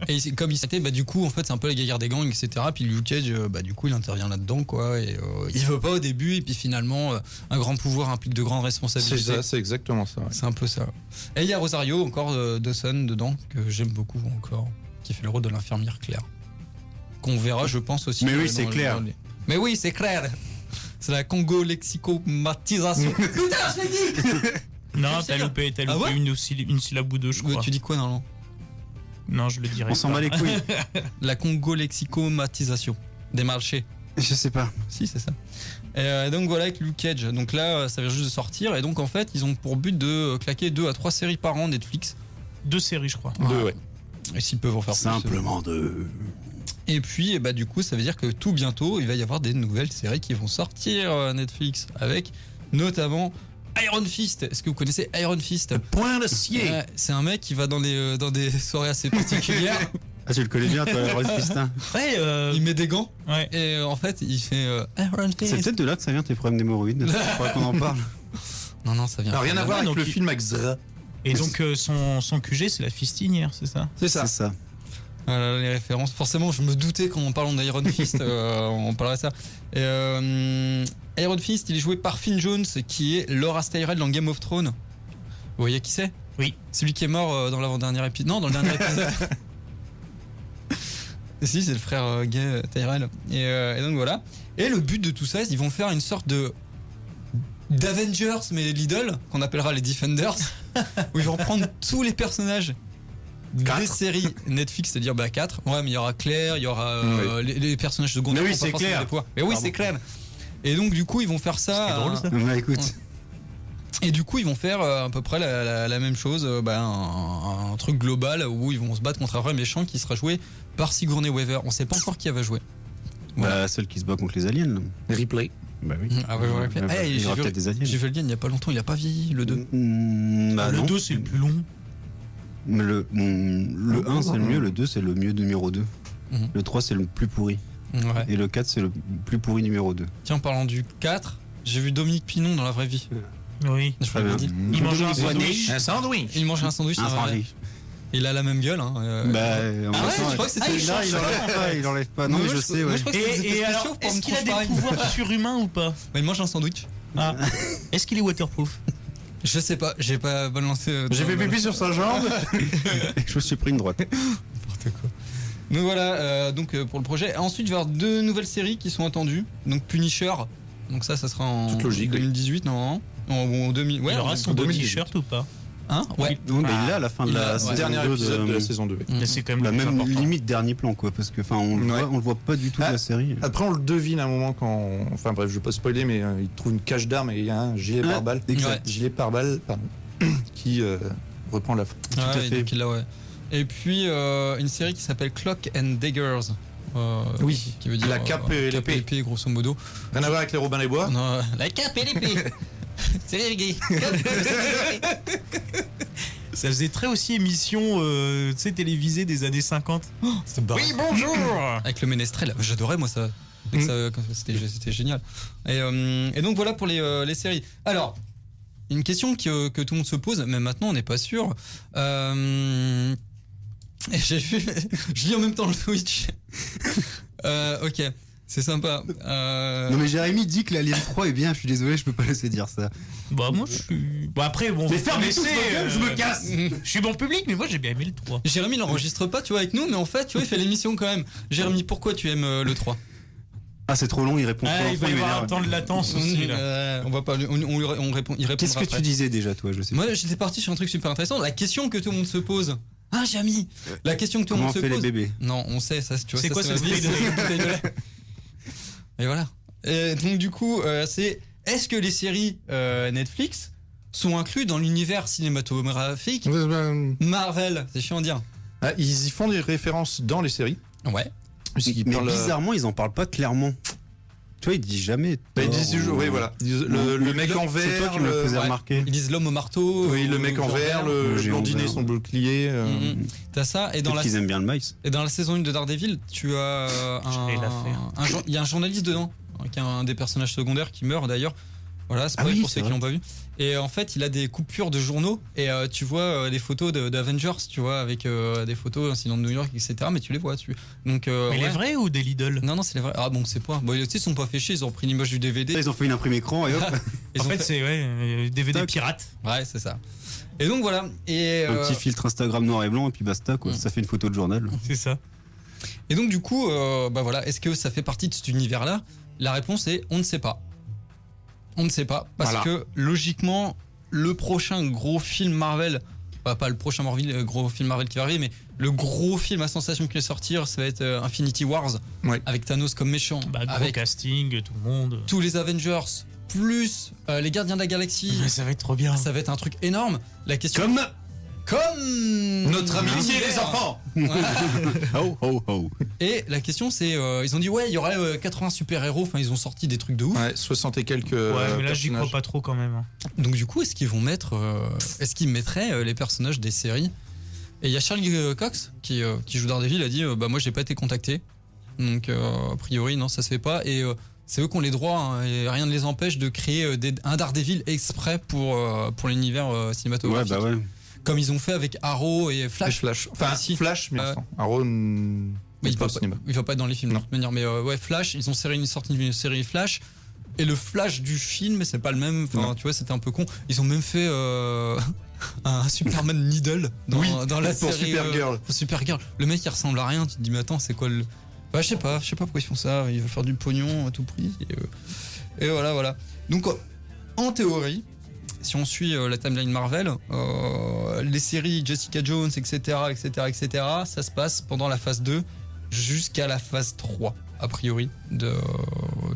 et comme il s'était, du coup, en fait, c'est un peu la guerre des gangs, etc. Puis Luke Cage, du coup, il intervient là-dedans, quoi. Et il veut pas au début, et puis finalement, un grand pouvoir implique de grandes responsabilités. C'est ça, c'est exactement ça. Ouais. C'est un peu ça. Et il y a Rosario, encore Dawson dedans, que j'aime beaucoup encore, qui fait le rôle de l'infirmière Claire. Qu'on verra, je pense aussi. Mais oui, c'est clair. Mais oui, c'est clair. C'est la congo-lexicomatisation. Putain, je l'ai dit. Non, t'as loupé Ah ouais une syllabe ou deux, je crois. Tu dis quoi, normalement? Non, je le dirai On pas. s'en bat les couilles. La congo-lexicomatisation des marchés. Je sais pas. Si, c'est ça. Et donc voilà, avec Luke Cage. Donc là, ça vient juste de sortir. Et donc en fait, ils ont pour but de claquer 2 à 3 séries par an Netflix. 2 séries, je crois. Ouais. Et s'ils peuvent en faire Simplement deux. Et puis, du coup, ça veut dire que tout bientôt, il va y avoir des nouvelles séries qui vont sortir Netflix. Avec notamment Iron Fist. Est-ce que vous connaissez Iron Fist? Point d'acier. C'est un mec qui va dans des soirées assez particulières. Ah, tu le connais bien, toi, Iron Fist, hein. Ouais, Il met des gants. ouais. Et en fait, il fait Iron Fist. C'est peut-être de là que ça vient tes problèmes d'hémorroïdes. Faudrait qu'on en parle. Non, ça vient. Alors, rien à voir avec donc le il- film avec Zra. Et donc, son QG, c'est la fistinière, c'est ça? C'est ça. C'est ça. Voilà les références. Forcément, je me doutais qu'en parlant d'Iron Fist, on parlerait de ça. Iron Fist, il est joué par Finn Jones, qui est Laura Tyrell dans Game of Thrones. Vous voyez qui c'est? Oui. Celui qui est mort dans l'avant-dernier épisode. Non, dans le dernier épisode. Si, c'est le frère gay Tyrell. Et donc voilà. Et le but de tout ça, ils vont faire une sorte d'Avengers, mais Lidl, qu'on appellera les Defenders, où ils vont prendre tous les personnages des séries Netflix, c'est-à-dire 4. Ouais, mais il y aura Claire, il y aura les personnages secondaires. Mais oui, qui ont pas c'est forcément Claire. des pouvoirs. Mais oui, Pardon. c'est Claire. Et donc du coup, ils vont faire ça. C'est drôle, ça. Ouais, écoute. Et du coup, ils vont faire à peu près la même chose, un truc global où ils vont se battre contre un vrai méchant qui sera joué par Sigourney Weaver. On sait pas encore qui elle va jouer. Bah, celle qui se bat contre les aliens. là. Replay. Bah oui. Ah ouais, j'aurais pu- Il y j'ai aura vu- peut-être des aliens. J'ai vu le lien il y a pas longtemps, il a pas vieilli le 2. Bah le non. 2, c'est le plus long. Mais le 1 c'est le mieux, le 2 c'est le mieux numéro 2. Mhm. Le 3 c'est le plus pourri. Ouais. Et le 4 c'est le plus pourri numéro 2. Tiens, en parlant du 4, j'ai vu Dominique Pinon dans la vraie vie. Oui. Je Très vous l'avais bien. dit. Il mange un sandwich. Un sandwich. Il mange un sandwich. Un c'est vrai. sandwich. Il a la même gueule. Hein. Bah, en Ah ouais, même temps, je crois que c'était une là, il enlève pas. Non, mais Moi, je sais, ouais. je crois que c'était Et alors, spéciaux pour est-ce me qu'il a trouver des pareil. pouvoirs surhumains ou pas? Il mange un sandwich. Ah. Est-ce qu'il est waterproof? Je sais pas, j'ai pas balancé. J'ai fait pipi sur sa jambe. Je me suis pris une droite. N'importe quoi. Donc voilà, pour le projet. Ensuite, il va y avoir 2 nouvelles séries qui sont attendues. Donc Punisher. Donc ça sera en Toute logique, oui. 2018 normalement. En 2000. Ouais. Il aura en son beau 2018. t-shirt ou pas? Hein? Ouais. Non, mais il est à la fin de Il la a- saison Dernier 2 épisode de la saison 2. Mais c'est quand même La le plus même important. limite dernier plan quoi, parce que enfin on le voit pas du tout de Ah. la série. Après, on le devine à un moment quand. Enfin bref, je vais pas spoiler, mais il trouve une cache d'armes et il y a un gilet Ah, pare-balles. exact. Gilet pare-balles, pardon, qui reprend la. Tout à fait. Donc, il l'a, ouais. Et puis une série qui s'appelle Clock and Daggers. Oui, Qui veut dire la cape et l'épée. grosso modo. Rien à voir avec les Robins des Bois. Non, la cape et l'épée. C'est les gay. Ça faisait très aussi émission tu sais, télévisée des années 50. C'est barré. Oui, bonjour. Avec le ménestrel, j'adorais moi ça. Dès que c'était génial. Et donc voilà pour les séries. Alors, une question que tout le monde se pose, mais maintenant on n'est pas sûr. Et j'ai vu, je lis en même temps le Twitch. Ok, c'est sympa. Non mais Jérémy dit que l'Alien 3 est bien, je suis désolé, je peux pas laisser dire ça. Bah, moi, je suis. Bon, après, bon. Mais vous fermez tous connaissez, vos gueules, je me casse. Je suis bon public, mais moi, j'ai bien aimé le 3. Jérémy il n'enregistre pas, tu vois, avec nous, mais en fait, tu vois, il fait l'émission quand même. Jérémy, pourquoi tu aimes le 3? Ah c'est trop long, il répond Ah, trop il va y m'énerve. avoir un temps de latence aussi, là. On va pas, on répond, il répond. Qu'est-ce que tu disais déjà toi, je sais Moi, pas. j'étais parti sur un truc super intéressant. La question que tout le monde se pose. Ah, Jérémy, la question que tout le Comment monde on se fait les pose. bébés? Non, on sait ça. Tu vois, C'est ça, quoi c'est cette ma vie, bouteille de c'est une bouteille de lait. Et voilà. Et donc du coup, c'est est-ce que les séries Netflix sont inclus dans l'univers cinématographique Marvel? C'est chiant à dire. Ah, ils y font des références dans les séries. Ouais. Puisqu'ils Mais parlent, bizarrement, ils en parlent pas clairement. Tu vois, ils disent jamais. bah, ils disent Thor, toujours, oui, voilà. Ils disent le mec en vert. C'est toi qui me le faisais ouais. remarquer. Ils disent l'homme au marteau. Oui, le ou mec en genre vert, le le géant blondinet, vert. son bouclier. T'as ça, et dans Peut-être la, qu'ils aiment bien le maïs. et dans la saison 1 de Daredevil, tu as J'allais la faire. il y a un journaliste dedans, qui est un des personnages secondaires qui meurt d'ailleurs. Voilà, c'est Ah pas oui, pour c'est ceux qui vrai. l'ont pas vu. Et en fait, il a des coupures de journaux et tu vois des photos d'Avengers, tu vois, avec des photos incidents de New York, etc. Mais tu les vois, Donc, Mais ouais. les vrais ou des Lidl? Non, c'est les vrais. Ah bon, c'est pas. Bon, tu sais, ils sont pas fait chier, ils ont pris l'image du DVD. Ils ont fait une imprimé écran et hop, Ils En ont fait, c'est DVD Toc. pirate. Ouais, c'est ça. Et donc voilà. Et, un petit filtre Instagram noir et blanc et puis basta quoi. Mm. Ça fait une photo de journal. C'est ça. et donc du coup, bah voilà, est-ce que ça fait partie de cet univers-là? La réponse est on ne sait pas. On ne sait pas parce Voilà. que logiquement, le prochain gros film Marvel, pas le prochain gros film Marvel qui va arriver, mais le gros film à sensation qui va sortir, ça va être Infinity Wars, Ouais. avec Thanos comme méchant, Bah, gros avec casting, tout le monde. tous les Avengers, plus les Gardiens de la Galaxie. Mais ça va être trop bien. Ça va être un truc énorme. La question comme Notre amitié, les enfants. Oh oh oh. Et la question c'est, ils ont dit ouais, il y aurait 80 super-héros, enfin ils ont sorti des trucs de ouf. Ouais, 60 et quelques. Ouais, mais là, j'y crois personnages. pas trop quand même. hein. Donc du coup, est-ce qu'ils vont mettre, est-ce qu'ils mettraient les personnages des séries? Et il y a Charlie Cox qui joue Daredevil, a dit bah moi j'ai pas été contacté, donc a priori non ça se fait pas, et c'est eux qui ont les droits, hein, et rien ne les empêche de créer un Daredevil exprès pour l'univers Ouais cinématographique, bah ouais. comme ils ont fait avec Arrow et Flash. Flash. Enfin, Si. Flash, mais Euh, sans. Arrow, Mais il pas va au cinéma. il va pas être dans les films Non. de toute manière, mais ouais, Flash, ils ont sorti une série Flash, et le Flash du film c'est pas le même, enfin Non. tu vois, c'était un peu con. Ils ont même fait un Superman Needle dans la pour série Supergirl. pour Supergirl. Le mec il ressemble à rien, tu te dis mais attends, c'est quoi le... Bah, je sais pas pourquoi ils font ça, ils veulent faire du pognon à tout prix, et voilà. Donc en théorie, si on suit la timeline Marvel, les séries Jessica Jones, etc., ça se passe pendant la phase 2 jusqu'à la phase 3, a priori, de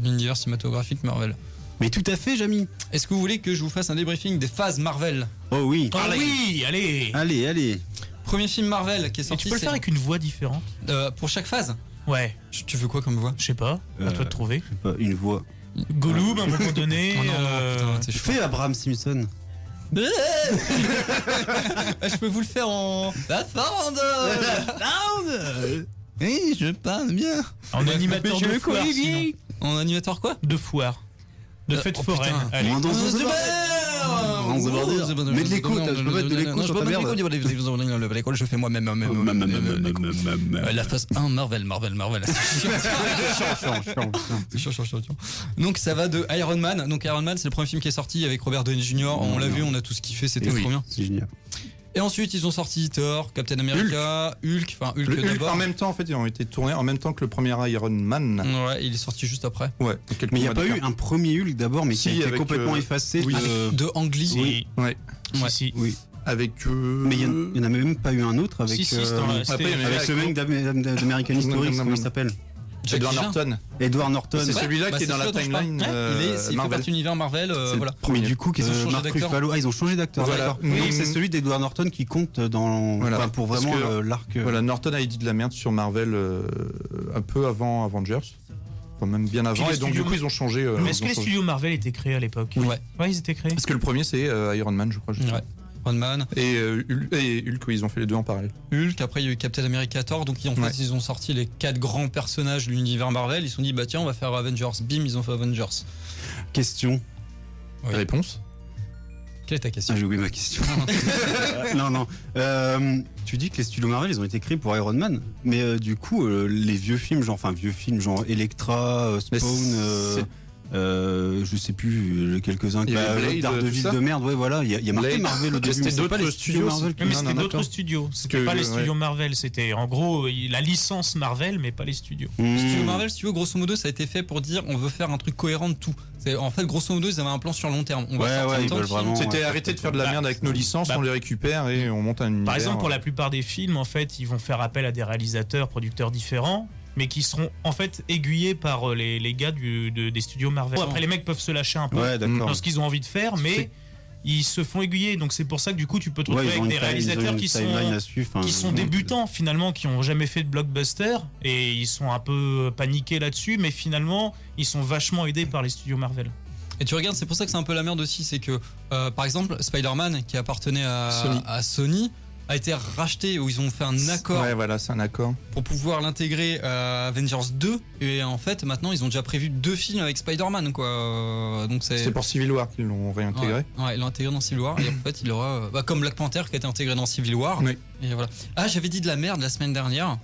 l'univers cinématographique Marvel. Mais tout à fait, Jamy. Est-ce que vous voulez que je vous fasse un débriefing des phases Marvel? Oh oui. Ah oui, allez. Allez, allez. Premier film Marvel qui est Et sorti, tu peux le faire avec une voix différente? pour chaque phase. Ouais, Tu veux quoi comme voix? je sais pas. À toi de trouver. Je sais pas, une voix. Gollum, à un moment donné. Oh non, putain, t'es chaud. Fais Abraham Simpson. Je peux vous le faire en... La Fande. Oui, je parle bien. En animateur de foire, sinon. En animateur quoi? De foire. De fête oh, foraine. putain. Allez. Dans The Bear. Mets de l'écho, je peux mettre de l'écho sur ta merde. L'écho, je fais moi-même. La phase 1, Marvel. C'est chiant. Donc ça va de Iron Man. Donc Iron Man, c'est le premier film qui est sorti avec Robert Downey Jr. On l'a vu, on a tous kiffé, c'était trop bien. C'est génial. Et ensuite, ils ont sorti Thor, Captain America, Hulk Le Hulk d'abord. en même temps, en fait, ils ont été tournés en même temps que le premier Iron Man. Ouais, il est sorti juste après. Ouais, quelques Mais il n'y a mois pas eu d'écart. un premier Hulk d'abord, mais qui Si, a été avec, complètement effacé. oui, De Ang Lee. Si. Ouais. Ouais. Si. Oui. Avec. Mais il n'y en a même pas eu un autre avec, Si, c'est dans la- Après, il y en a avec ce mec d'American History, comment il s'appelle? Edward Jackie Chan. Norton. Edward Norton. C'est celui-là qui est dans la celui dont je parle. timeline. Ouais, il fait Marvel. partie de l'univers Marvel, C'est le voilà. premier. Mais du coup, Ils ont changé Mark d'acteur. Ruffalo, ils ont changé d'acteur. Voilà. D'accord. Oui. Donc c'est celui d'Edward Norton qui compte dans, Voilà. enfin, pour Parce vraiment que, l'arc. Voilà, Norton avait dit de la merde sur Marvel un peu avant Avengers. Enfin, même bien avant. les Et donc, du studios- coup, ils ont changé. Mais est-ce ils que ont les changé. studios Marvel étaient créés à l'époque? Ouais. Ouais, ils étaient créés. Parce que le premier, c'est Iron Man, je crois. justement. Ouais. Iron Man, Et Hulk, oui, ils ont fait les deux en parallèle. Hulk, après il y a eu Captain America, Thor, donc en fait Ouais. ils ont sorti les 4 grands personnages de l'univers Marvel, ils se sont dit bah tiens on va faire Avengers, bim ils ont fait Avengers. Question. Oui. Réponse. Quelle est ta question? Ah, j'ai oublié ma question. non. Tu dis que les studios Marvel, ils ont été créés pour Iron Man, mais du coup, les vieux films, genre Electra, Mais Spawn, je sais plus, quelques-uns. Il y avait Blade, Daredevil tout ça. de merde, ouais, voilà. Il y a marqué Blade. Marvel au début. C'était mais c'est pas d'autres les studios studios, Marvel. Ouais, mais Non, c'était non, d'autres d'accord. studios. C'était Que- pas les ouais. studios Marvel. C'était en gros la licence Marvel, mais pas les studios. Mmh. Studio Marvel, si tu veux, grosso modo, ça a été fait pour dire on veut faire un truc cohérent de tout. En fait, grosso modo, ils avaient un plan sur long terme. On va Ouais, sortir ouais, ils tant de veulent films. vraiment- C'était ouais, arrêter de faire de la merde avec nos licences, Bah, on les récupère et on monte un univers. Par exemple, pour la plupart des films, en fait, ils vont faire appel à des réalisateurs, producteurs différents. mais qui seront en fait aiguillés par les gars des studios Marvel. Après, les mecs peuvent se lâcher un peu dans ce qu'ils ont envie de faire, mais ils se font aiguiller. Donc c'est pour ça que du coup, tu peux te retrouver avec des réalisateurs qui sont débutants finalement, qui ont jamais fait de blockbuster, et ils sont un peu paniqués là-dessus, mais finalement, ils sont vachement aidés par les studios Marvel. Et tu regardes, c'est pour ça que c'est un peu la merde aussi, c'est que par exemple Spider-Man qui appartenait à Sony a été racheté, où ils ont fait un accord. Ouais, voilà, c'est un accord. Pour pouvoir l'intégrer à Avengers 2, et en fait maintenant ils ont déjà prévu 2 films avec Spider-Man, quoi. Donc c'est pour Civil War qu'ils l'ont réintégré. Ouais, ils l'ont intégré dans Civil War, et en fait il aura comme Black Panther qui a été intégré dans Civil War. Oui. Et voilà. Ah, j'avais dit de la merde la semaine dernière.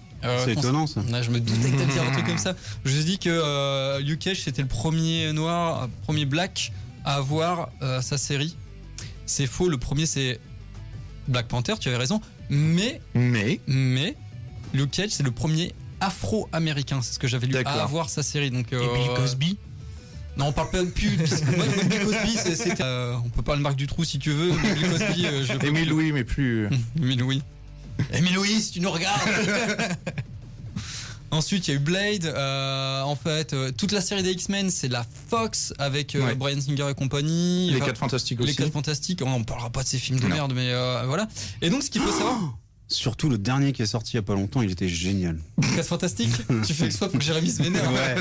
C'est étonnant ça. Je me doutais que t'allais dire un truc comme ça. Je vous ai dit que Luke Cage c'était le premier noir, premier black à avoir sa série. C'est faux, le premier c'est Black Panther, tu avais raison, mais Luke Cage c'est le premier afro-américain, c'est ce que j'avais lu, à avoir sa série. Donc, et Bill Cosby. Non, on parle pas de pub. Moi, Bill Cosby, c'était. On peut parler de Marc Dutroux si tu veux, mais Bill Cosby, je peux. Émile Louis, mais plus. Émile Louis. Émile Louis, si tu nous regardes. Ensuite, il y a eu Blade. En fait, toute la série des X-Men, c'est la Fox avec Bryan Singer et compagnie. Les 4 Fantastiques aussi. Les 4 Fantastiques. On parlera pas de ces films de merde, mais voilà. Et donc, ce qu'il faut savoir. Surtout le dernier qui est sorti il y a pas longtemps, il était génial. 4 Fantastiques. Tu fais exprès pour que Jérémy se vénère. Ouais.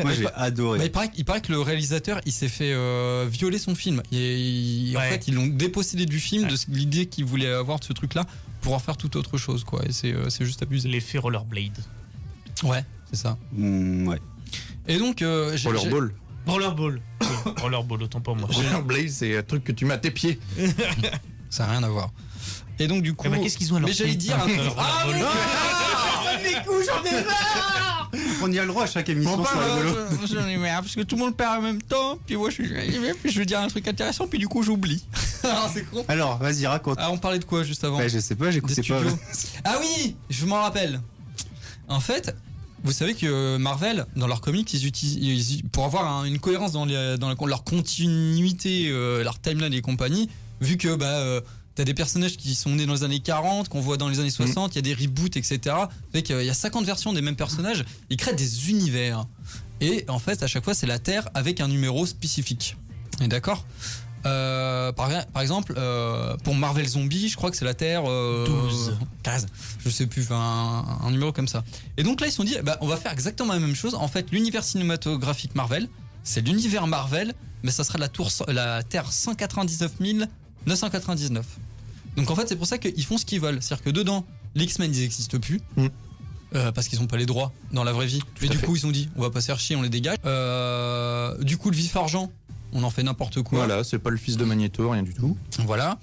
Moi j'ai adoré. Bah, il paraît que le réalisateur il s'est fait violer son film. En fait, ils l'ont dépossédé du film, de l'idée qu'il voulait avoir de ce truc-là, pour en faire toute autre chose, quoi. Et c'est juste abusé. L'effet Rollerblade. Ouais, c'est ça. Ouais. Et donc, Rollerball. Rollerball. Rollerball, autant pour moi. Rollerblade, c'est un truc que tu mets à tes pieds. Ça n'a rien à voir. Et donc, du coup. Mais qu'est-ce qu'ils ont à leur Mais j'allais dire un truc. J'en ai marre. On y a le droit à chaque émission, c'est rigolo. J'en ai marre parce que tout le monde parle en même temps. Puis moi, je veux dire un truc intéressant, puis du coup, j'oublie. C'est con. Alors, vas-y, raconte. Ah, on parlait de quoi juste avant? Je sais pas, j'écoutais pas. Ah oui, je m'en rappelle. En fait, vous savez que Marvel, dans leurs comics, ils utilisent pour avoir une cohérence dans leur continuité, leur timeline et compagnie, vu que t'as des personnages qui sont nés dans les années 40, qu'on voit dans les années 60, il y a des reboots, etc. Fait qu'il y a 50 versions des mêmes personnages, ils créent des univers. Et en fait, à chaque fois, c'est la Terre avec un numéro spécifique. Et d'accord ? Par exemple, pour Marvel Zombie, je crois que c'est la Terre 12, 15, je sais plus, un numéro comme ça. Et donc là, ils se sont dit, on va faire exactement la même chose. En fait, l'univers cinématographique Marvel, c'est l'univers Marvel, mais ça sera la Terre 199 999. Donc en fait, c'est pour ça qu'ils font ce qu'ils veulent. C'est-à-dire que dedans, les X-Men, ils n'existent plus. Parce qu'ils n'ont pas les droits dans la vraie vie. Et du coup, ils ont dit, on va pas se faire chier, on les dégage. Du coup, le vif-argent, on en fait n'importe quoi. Voilà, c'est pas le fils de Magneto, rien du tout. Voilà.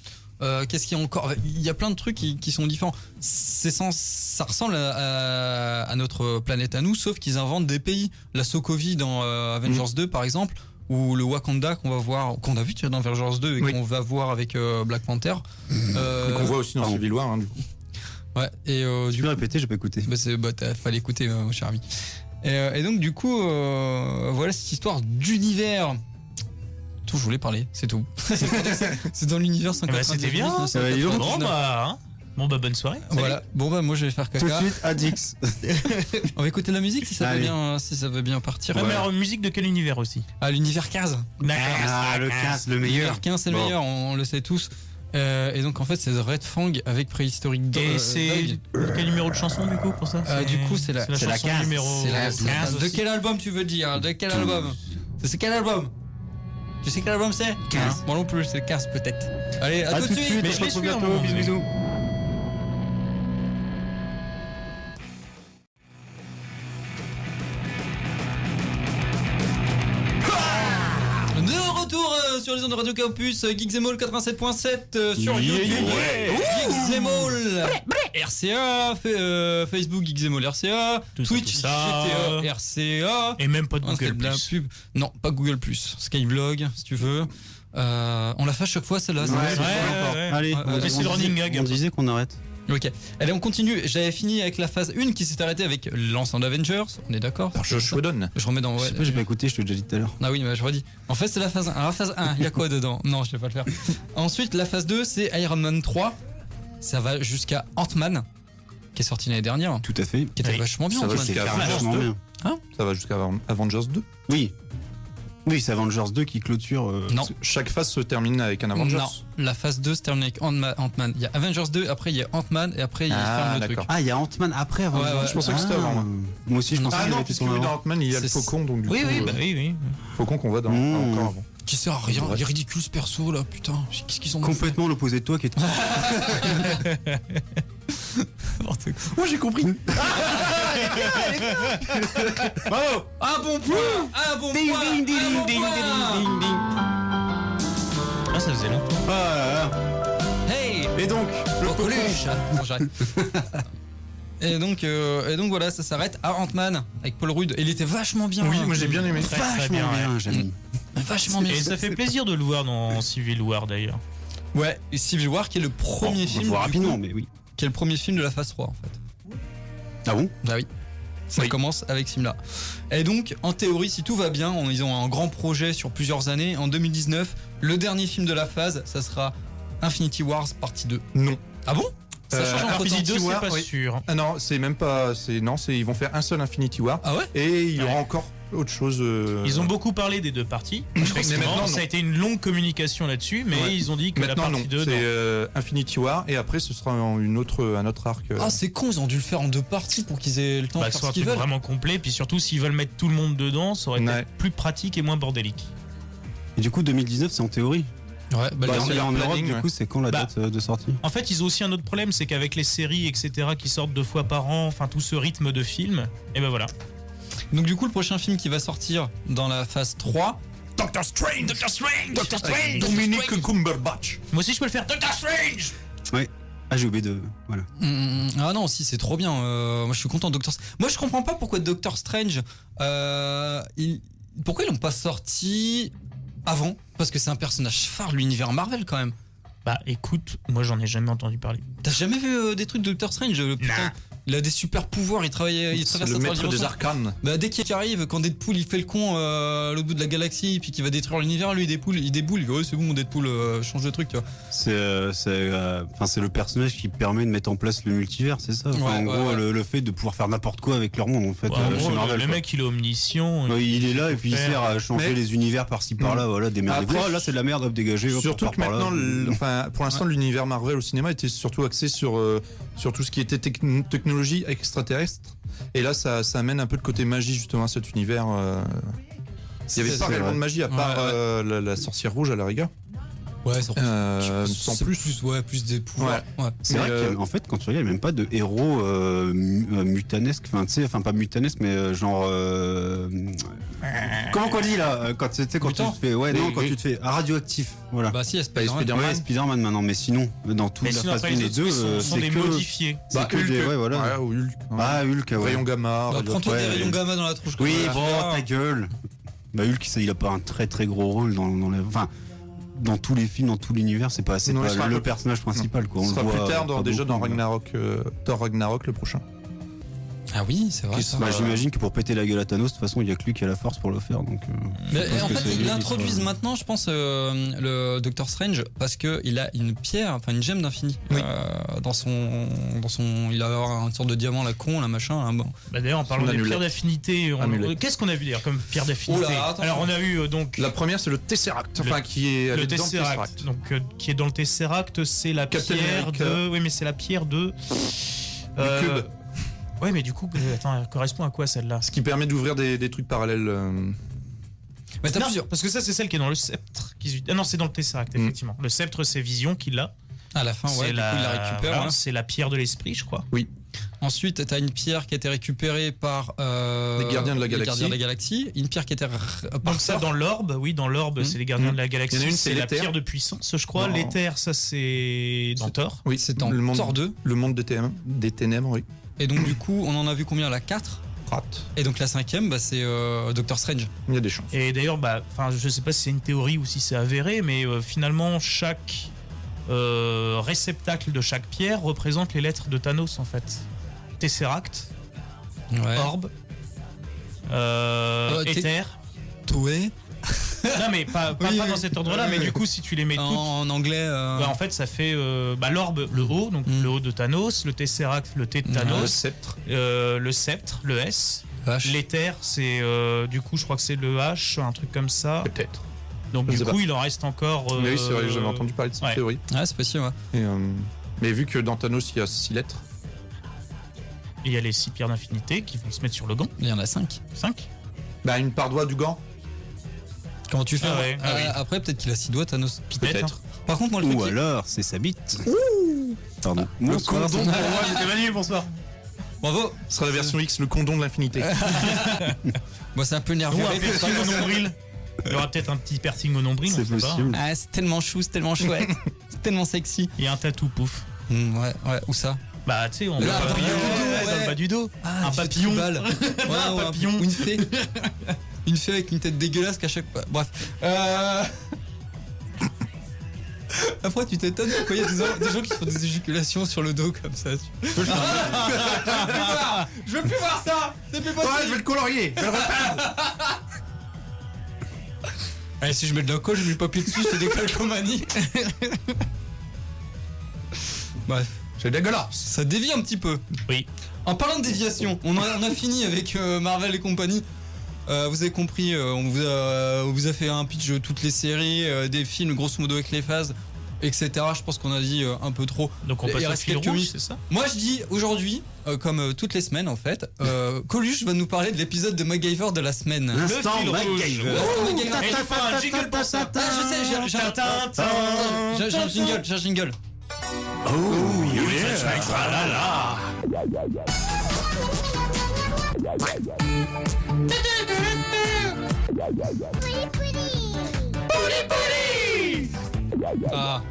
Qu'est-ce qu'il y a encore? Il y a plein de trucs qui sont différents. Ça ressemble à notre planète à nous, sauf qu'ils inventent des pays. La Sokovie dans Avengers 2, par exemple, ou le Wakanda qu'on a vu dans Avengers 2 et qu'on va voir avec Black Panther. Et qu'on voit aussi dans Civil War, du coup. Ouais. Et tu peux répéter, j'ai pas écouté. Fallait écouter, mon cher ami. Et donc du coup, voilà cette histoire d'univers. Tout, je voulais parler, c'est tout. C'est dans l'univers 198. C'était bien. Bonne soirée. Voilà. Moi je vais faire caca. Tout de suite, Adix. On va écouter de la musique si ça veut bien partir. Mais alors, musique de quel univers aussi? Ah, l'univers 15. Le 15, le meilleur. L'univers 15, c'est le meilleur, on le sait tous. Et donc en fait, c'est Red Fang avec Préhistorique Dog. Et c'est quel numéro de chanson du coup pour ça? Du coup, c'est la chanson 15. numéro 15. De quel album tu veux dire? De quel album? C'est quel album? Tu sais quel album c'est? 15. Moi non plus, c'est 15 peut-être. Allez, à tout de suite. Mais je les suis bientôt. Bisous. De retour sur les ondes de Radio Campus, Geekzemol 87.7 sur YouTube. Geekzemol RCA, Facebook Geekzemol RCA, Twitch GTA RCA. Et même pas de Google Plus. Pub. Non, pas Google Plus. Skyblog, si tu veux. On l'a fait à chaque fois celle-là. Ouais. Allez, c'est le running gag. On disait qu'on arrête. Ok. Allez, on continue. J'avais fini avec la phase 1 qui s'est arrêtée avec l'ensemble d'Avengers. On est d'accord? Je donne. Je remets dans. Je sais pas, j'ai pas écouté, je te l'ai déjà dit tout à l'heure. Ah oui, mais je redis. En fait, c'est la phase 1. Alors, la phase 1, il y a quoi dedans? Non, je vais pas le faire. Ensuite, la phase 2, c'est Iron Man 3. Ça va jusqu'à Ant-Man. qui est sorti l'année dernière. Tout à fait. Qui était vachement bien. Ça va jusqu'à Avengers 2. Ça va jusqu'à Avengers 2. Oui, c'est Avengers 2 qui clôture. Non. Chaque phase se termine avec un Avengers. Non, la phase 2 se termine avec Ant-Man. Il y a Avengers 2, après il y a Ant-Man et après il ferme le truc. Ah, il y a Ant-Man après Avengers. Je pensais que c'était avant. Moi aussi, je pensais qu'il non, était parce son que avant. dans Ant-Man, il y a le faucon, donc du coup. Oui. Faucon qu'on voit dans encore avant. Qui sert à rien, il est ridicule ce perso là, putain. Qu'est-ce qu'ils sont Complètement l'opposé de toi qui est. Moi j'ai compris. Bravo. Un bon point. Ding ding ding ding ding ding. Ah, ça faisait longtemps. Hey. Et donc, le Coluche. Bon, j'arrête. Et donc voilà, ça s'arrête à Ant-Man avec Paul Rudd. Et il était vachement bien. Oui, moi j'ai bien aimé. Vachement bien, j'aime. Vachement bien. Et ça fait plaisir de le voir dans Civil War d'ailleurs. Ouais, et Civil War qui est le premier film. On le voit rapidement, mais oui. Qui est le premier film de la phase 3 en fait. Ah bon? Ah oui. Ça commence avec ce film-là. Et donc, en théorie, si tout va bien, ils ont un grand projet sur plusieurs années. En 2019, le dernier film de la phase, ça sera Infinity Wars partie 2. Non. Ah bon? Ça change entre Infinity 2, War, c'est pas sûr. Ah non, c'est même pas. Ils vont faire un seul Infinity War. Ah ouais? Et il y aura encore autre chose. Ils ont beaucoup parlé des deux parties. Effectivement, ça a été une longue communication là-dessus, mais ils ont dit que maintenant, la partie 2. C'est Infinity War et après ce sera un autre arc. Ah, c'est con, ils ont dû le faire en deux parties pour qu'ils aient le temps de faire ce ce soit un qu'ils truc veulent. vraiment complet, puis surtout s'ils veulent mettre tout le monde dedans, ça aurait été plus pratique et moins bordélique. Et du coup, 2019, c'est en théorie. Ouais, en Europe, du coup, c'est quand la date de sortie? En fait, ils ont aussi un autre problème, c'est qu'avec les séries, etc., qui sortent 2 fois par an, enfin tout ce rythme de film, et ben voilà. Donc du coup, le prochain film qui va sortir dans la phase 3... Doctor Strange. Dominic Cumberbatch. Moi aussi, je peux le faire. Doctor Strange. Oui. Ah, j'ai oublié de... Voilà. Ah non, si, c'est trop bien. Moi, je suis content de Doctor Strange. Moi, je comprends pas pourquoi Doctor Strange... Pourquoi ils l'ont pas sorti avant? Parce que c'est un personnage phare de l'univers Marvel, quand même. Bah, écoute, moi, j'en ai jamais entendu parler. T'as jamais vu des trucs de Doctor Strange? Putain, il a des super pouvoirs, il traverse le maître des arcanes. Bah, dès qu'il arrive, quand Deadpool il fait le con à l'autre bout de la galaxie, puis qu'il va détruire l'univers, lui il déboule, il dit ouais, c'est bon, Deadpool, change de truc, tu vois. C'est le personnage qui permet de mettre en place le multivers, c'est ça? En gros, le fait de pouvoir faire n'importe quoi avec leur monde, en fait. En gros, Marvel, le mec, il est omniscient. Il est là et puis il sert à changer les univers par-ci par-là, voilà, des merdes. Là, c'est de la merde, hop, dégagé. Surtout que maintenant, pour l'instant, l'univers Marvel au cinéma était surtout axé sur tout ce qui était technologie extraterrestre. Et là, ça amène un peu de côté magie, justement, à cet univers. Il n'y avait pas réellement de magie, à part la sorcière rouge, à la rigueur. Ouais, sans plus des pouvoirs. Ouais. C'est vrai qu'en fait, quand tu regardes, il n'y a même pas de héros mutanesques. Enfin, pas mutanesques, mais genre. Comment qu'on dit là? Quand tu te fais. Ouais, non, quand tu te fais radioactif. Voilà. Bah, si, il y a Spider-Man. Ouais, Spider-Man maintenant, mais sinon, dans toute la phase 1 et 2, sont des modifiés. C'est que des. Ouais, voilà. Ou Hulk. Ah, Hulk, ouais. Rayon gamma. Prends-toi des rayons gamma dans la tronche. Oui, bon, ta gueule. Bah, Hulk, il a pas un très très gros rôle dans les. Enfin. Dans tous les films, dans tout l'univers, c'est pas le personnage principal, quoi. On sera le voit plus tard, déjà dans Ragnarok, Thor Ragnarok, le prochain. Ah oui, c'est vrai. J'imagine que pour péter la gueule à Thanos, de toute façon, il y a que lui qui a la force pour le faire. Donc, mais en fait, ils l'introduisent maintenant, je pense, le Doctor Strange, parce qu'il a une pierre, enfin une gemme d'infini. Oui. Dans son. Il a une sorte de diamant, la con, la machin. Là, bon. Bah d'ailleurs, en parlant des pierres d'affinité, qu'est-ce qu'on a vu d'ailleurs comme pierre d'affinité? Alors, on a vu donc. La première, c'est le Tesseract. Enfin, qui est. Le Tesseract. Donc, qui est dans le Tesseract, c'est la pierre de. Oui, mais c'est la pierre de. Du cube. Ouais, mais du coup, attends, elle correspond à quoi celle-là? Ce qui permet d'ouvrir des trucs parallèles. Mais t'as plusieurs. Parce que ça, c'est celle qui est dans le sceptre. Ah non, c'est dans le Tesseract, effectivement. Le sceptre, c'est Vision qui l'a. À la fin, ouais, du coup, il la récupère. Voilà, c'est la pierre de l'esprit, je crois. Oui. Ensuite, t'as une pierre qui a été récupérée par les gardiens de la galaxie. Une pierre qui était donc ça dans l'orbe, dans l'orbe, c'est les gardiens de la galaxie. C'est la pierre de puissance, je crois. L'éther, ça c'est dans Thor. Oui, c'est dans Thor 2. Le monde des ténèbres, oui. Et donc du coup, on en a vu combien? La 4. Et donc la 5e, c'est Doctor Strange. Il y a des chances. Et d'ailleurs, je sais pas si c'est une théorie ou si c'est avéré, mais finalement chaque réceptacle de chaque pierre représente les lettres de Thanos en fait. Tesseract, Orbe, Éther, Toué. Non, mais pas dans cet ordre-là, mais du coup, si tu les mets toutes. En anglais. En fait, ça fait l'orbe, le O, donc le O de Thanos, le Tesseract, le T de Thanos, le sceptre, le S. L'éther, c'est du coup, je crois que c'est le H, un truc comme ça. Peut-être. Donc du coup, il en reste encore. Mais oui, c'est vrai, j'avais entendu parler de cette théorie. Ouais, c'est possible. Ouais. Mais vu que dans Thanos, il y a 6 lettres. Et il y a les 6 pierres d'infinité qui vont se mettre sur le gant. Il y en a 5. 5 ? Bah, une par doigt du gant. Comment tu fais oui. Après, peut-être qu'il a 6 doigts, Thanos. Peut-être. Par contre, moi, le Ou alors, c'est sa bite. Pardon. Le condom pour moi, c'était Manu, bonsoir. Bravo. Ce sera la version X, le condom de l'infinité. Moi, c'est un peu nerveux. Ou un piercing au nombril. Il y aura peut-être un petit piercing au nombril. C'est possible. Ah, c'est tellement chou, c'est tellement chouette. C'est tellement sexy. Il y a un tatou, pouf. Ouais, où ça? Bah, tu sais, on Là, va dans le bas du dos. Ah, un papillon. Un papillon. Ou une fée. Une fée avec une tête dégueulasse qu'à chaque fois. Bref. Après, tu t'étonnes pourquoi il y a des gens qui font des éjaculations sur le dos comme ça. Je veux plus voir ça. C'est plus possible. Ouais, je vais le colorier. Je vais le repeindre. Allez, si je mets de la colle, je mets le papier dessus, c'est des calcomanies. Bref. C'est dégueulasse. Ça dévie un petit peu. Oui. En parlant de déviation, on a fini avec Marvel et compagnie. Vous avez compris, on vous a fait un pitch de toutes les séries, des films, grosso modo avec les phases, etc. Je pense qu'on a dit un peu trop. Donc on passe au fil rouge, c'est ça ? Moi je dis aujourd'hui, comme toutes les semaines en fait, Coluche va nous parler de l'épisode de MacGyver de la semaine. L'instant MacGyver. Et il faut un jingle pour ça. Ah, je sais, j'ai un jingle. Oh, yeah. Ah.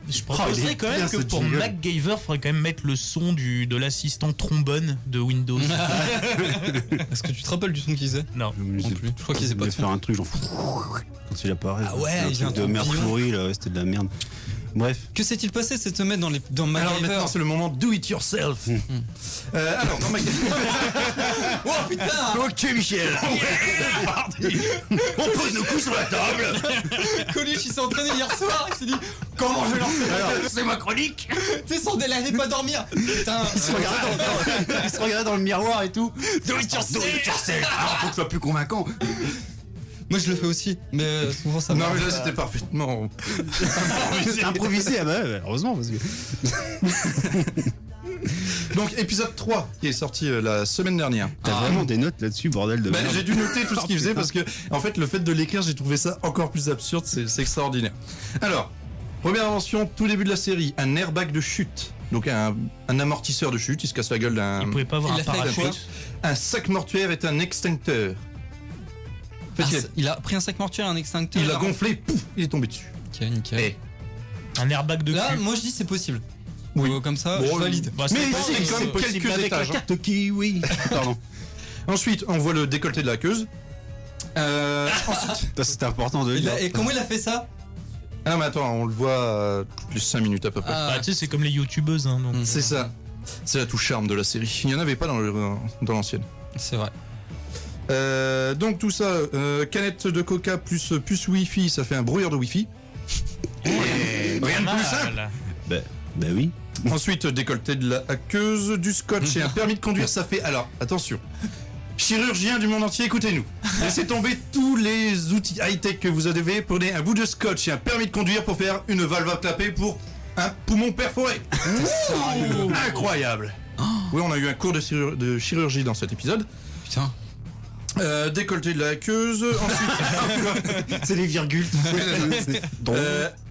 Je proposerais quand même que pour MacGyver, il faudrait quand même mettre le son de l'assistant trombone de Windows. Est-ce que tu te rappelles du son qu'ils faisaient? Non. Je crois qu'ils faisaient pas de faire un truc genre quand il apparaît. Ah ouais, il y a un truc de Mercury là, c'était de la merde. Bref. Que s'est-il passé cette semaine dans MacGyver? Alors maintenant c'est le moment do it yourself. Alors dans MacGyver. Oh putain. Ok Michel. C'est parti. On pose nos coups sur la table. Coluche il s'est entraîné hier soir, il s'est dit comment je vais lancer. Alors c'est ma chronique. Tu sais sans délai pas dormir. Putain. Il se regardait dans le miroir et tout. Do it yourself. Alors faut que ce soit plus convaincant. Moi je le fais aussi, mais souvent ça Non mais là c'était parfaitement improvisé, ah bah heureusement parce que... Donc épisode 3 qui est sorti la semaine dernière. T'as vraiment des notes là-dessus, bordel de merde. J'ai dû noter tout ce qu'il faisait parce que en fait le fait de l'écrire j'ai trouvé ça encore plus absurde, c'est extraordinaire. Alors, première invention, tout début de la série, un airbag de chute. Donc un amortisseur de chute, il se casse la gueule d'un... Il pouvait pas avoir un parachute. Un sac mortuaire est un extincteur. Il a pris un sac mortuaire, un extincteur. Il l'a gonflé, pouf, il est tombé dessus. Ok, nickel. Et un airbag de cul. Là, moi je dis c'est possible. Oui. Comme ça, bon, je valide. Bah, mais c'est quand quand même quelques étages. Carte kiwi. Pardon. Ensuite, on voit le décolleté de la queuse. Ensuite, c'était important de le dire. Et comment il a fait ça? Ah mais attends, on le voit plus 5 minutes à peu près. Bah, tu sais, c'est comme les youtubeuses. Hein, donc, c'est ça. C'est la touche charme de la série. Il n'y en avait pas dans l'ancienne. C'est vrai. Donc tout ça, canette de coca plus puce wifi, ça fait un brouilleur de wifi. Rien de plus simple. Bah oui. Ensuite, décolleté de la queuse, du scotch et un permis de conduire, ça fait... Alors, attention. Chirurgien du monde entier, écoutez-nous. Laissez tomber tous les outils high-tech que vous avez, prenez un bout de scotch et un permis de conduire pour faire une valve à clapper pour un poumon perforé. Incroyable. Oui, on a eu un cours de chirurgie dans cet épisode. Putain. Décolleté de la queuse, ensuite c'est les virgules.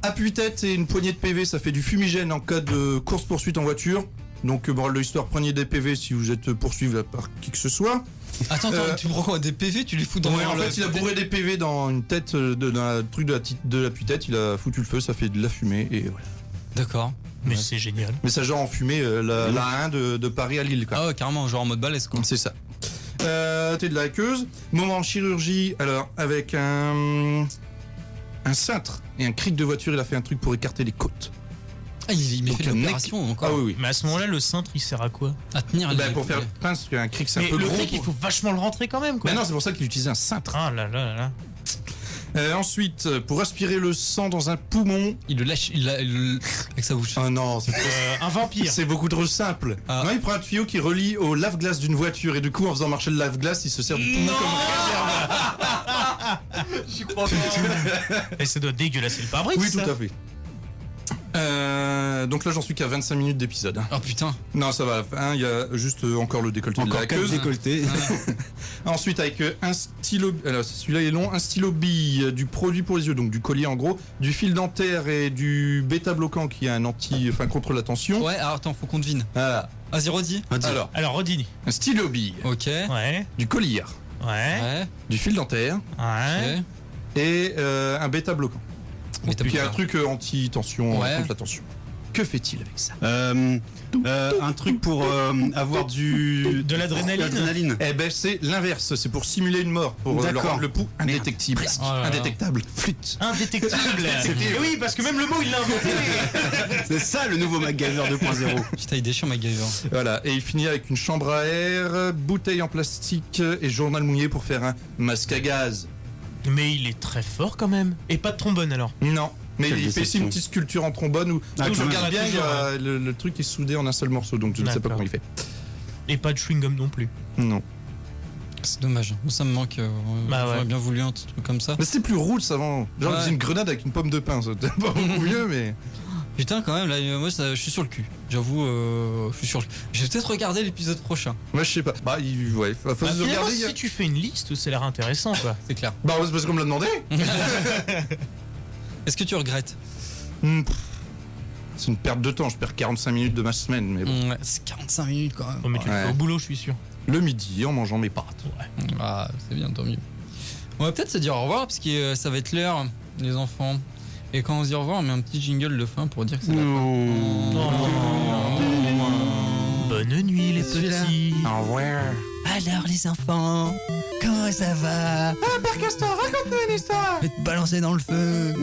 Appuie-tête et une poignée de PV, ça fait du fumigène en cas de course-poursuite en voiture. Donc morale de l'histoire, prenez des PV si vous êtes poursuivi par qui que ce soit. Attends, tu prends quoi? Des PV, tu les fous dans ouais, en fait il a bourré des PV dans une tête, dans un truc de l'appui-tête, il a foutu le feu, ça fait de la fumée et voilà. D'accord. Mais c'est génial. Mais ça genre en fumée, la 1 de Paris à Lille quoi. Ah ouais, carrément, genre en mode balèze quoi. C'est ça. T'es de la queuse. Moment chirurgie, alors avec un un cintre et un cric de voiture. Il a fait un truc pour écarter les côtes. Ah, il Donc, fait l'opération encore. Ah oui. Mais à ce moment-là, le cintre, il sert à quoi? À tenir les... Pour faire parce qu'un cric, c'est un Mais peu le gros. cric, il faut vachement le rentrer quand même, quoi. Mais non, c'est pour ça qu'il utilisait un cintre. Ah là là là là. Ensuite, pour aspirer le sang dans un poumon. Il le lâche avec sa bouche. Ah non, Un vampire. c'est beaucoup trop simple. Ah. Non, il prend un tuyau qui relie au lave-glace d'une voiture et du coup, en faisant marcher le lave-glace, il se sert du poumon comme réserve. J'y crois pas. Et ça doit dégueulasser le pare-brise. Oui, tout ça. à fait. Donc là, j'en suis qu'à 25 minutes d'épisode. Oh putain. Non, ça va. Il y a juste encore le décolleté de Encore la 4 queue. décolletés. Ensuite, avec un stylo. Alors, celui-là est long. Un stylo bille, du produit pour les yeux, donc du collier en gros, du fil dentaire et du bêta-bloquant qui est un contre la tension. Ouais, alors attends, faut qu'on devine. Voilà. Vas-y, redis. Alors, Rodini. Un stylo bille, Ok. Ouais. du collier, Ouais. Ouais. du fil dentaire Ouais. Ok. et un bêta-bloquant. Mais t'as Qui est un pas- truc anti-tension, Ouais. contre la tension. Que fait-il avec ça? Un truc pour avoir De l'adrénaline. Eh ben, c'est l'inverse. C'est pour simuler une mort, pour leur D'accord. rendre le pouls indétectible. Oh là là. Indétectable. Flûte. Indétectible. C'était- Oui, parce que même le mot, il l'a inventé. C'est ça le nouveau MacGyver 2.0. Putain, il déchire MacGyver. Voilà. Et il finit avec une chambre à air, bouteille en plastique et journal mouillé pour faire un masque à gaz. Mais il est très fort quand même. Et pas de trombone alors. Non. Mais Quelle il fait aussi déception. une petite sculpture en trombone où Ah, où je quand regarde même. bien, il y a- Toujours, le truc est soudé en un seul morceau, donc je ne sais pas D'accord. comment il fait. Et pas de chewing-gum non plus. Non. C'est dommage. Moi, ça me manque. Bah J'aurais ouais. bien voulu un truc comme ça. Mais c'était plus roots avant. Genre, Ouais. il faisait une grenade avec une pomme de pain. C'était pas beaucoup mieux, mais. Putain, quand même, là, moi, je suis sur le cul. J'avoue, je suis sur le cul. Je vais peut-être regarder l'épisode prochain. Moi, je sais pas. Bah, ouais. Faut Bah, se finalement, regarder. il y a- si tu fais une liste, ça a l'air intéressant quoi. C'est clair. Bah, c'est parce qu'on me l'a demandé. Est-ce que tu regrettes? C'est une perte de temps. Je perds 45 minutes de ma semaine, mais bon. Ouais, c'est 45 minutes quand même. Oh, mais tu le Ouais. fais au boulot, je suis sûr. Le midi, en mangeant mes pâtes. Ah, c'est bien, tant mieux. On va peut-être se dire au revoir parce que ça va être l'heure, les enfants. Et quand on se dit au revoir, on met un petit jingle de fin pour dire que c'est la fin. Bonne nuit les Celui-là. petits. Au revoir. Alors les enfants, comment ça va? Ah, Père Castor, raconte-nous une histoire. Faites balancer dans le feu.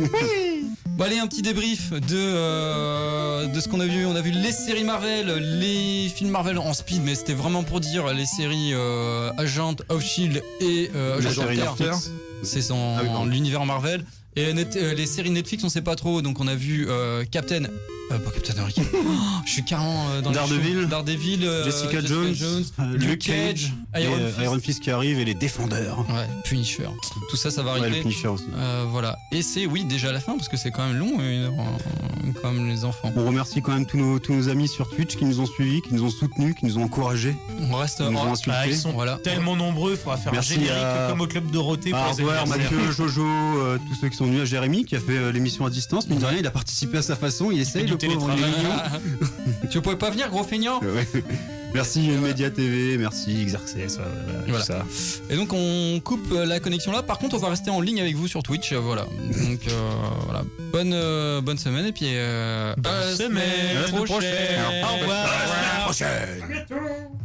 Bon allez, un petit débrief de ce qu'on a vu. On a vu les séries Marvel, les films Marvel en speed, mais c'était vraiment pour dire les séries Agent of Shield et Agent série Carter. Netflix. C'est son Ah oui, pardon. l'univers Marvel. Et les séries Netflix, on sait pas trop. Donc on a vu Captain. Pas Captain America. Oh, je suis carrément dans Daredevil. les shows. Daredevil, Jessica Jones, Luke Cage, Iron Fist qui arrive et les Défendeurs. Ouais, Punisher. Tout ça, ça va Ouais, le arriver. Punisher aussi. Voilà. Et c'est, oui, déjà la fin, parce que c'est quand même long, comme les enfants. On remercie quand même tous nos amis sur Twitch qui nous ont suivis, qui nous ont soutenus, qui nous ont encouragés, On reste. qui nous ont insultés. Bah, ils sont Voilà. tellement nombreux, il faudra faire Merci un générique à- comme au Club Dorothée pour les Hardware, anniversaires. Mathieu, Jojo, tous ceux qui sont venus, à Jérémy qui a fait l'émission à distance. Mine de rien, il a participé à sa façon, il essaye du le pauvre. il est télétravail. mignon. Tu pouvais pas venir, gros feignant? Ouais. Merci Media TV, merci Xerxes, Voilà. tout ça. Et donc on coupe la connexion là. Par contre, on va rester en ligne avec vous sur Twitch. Voilà. Donc voilà. Bonne semaine et puis Bonne semaine. prochaine. Au revoir. À la semaine prochaine.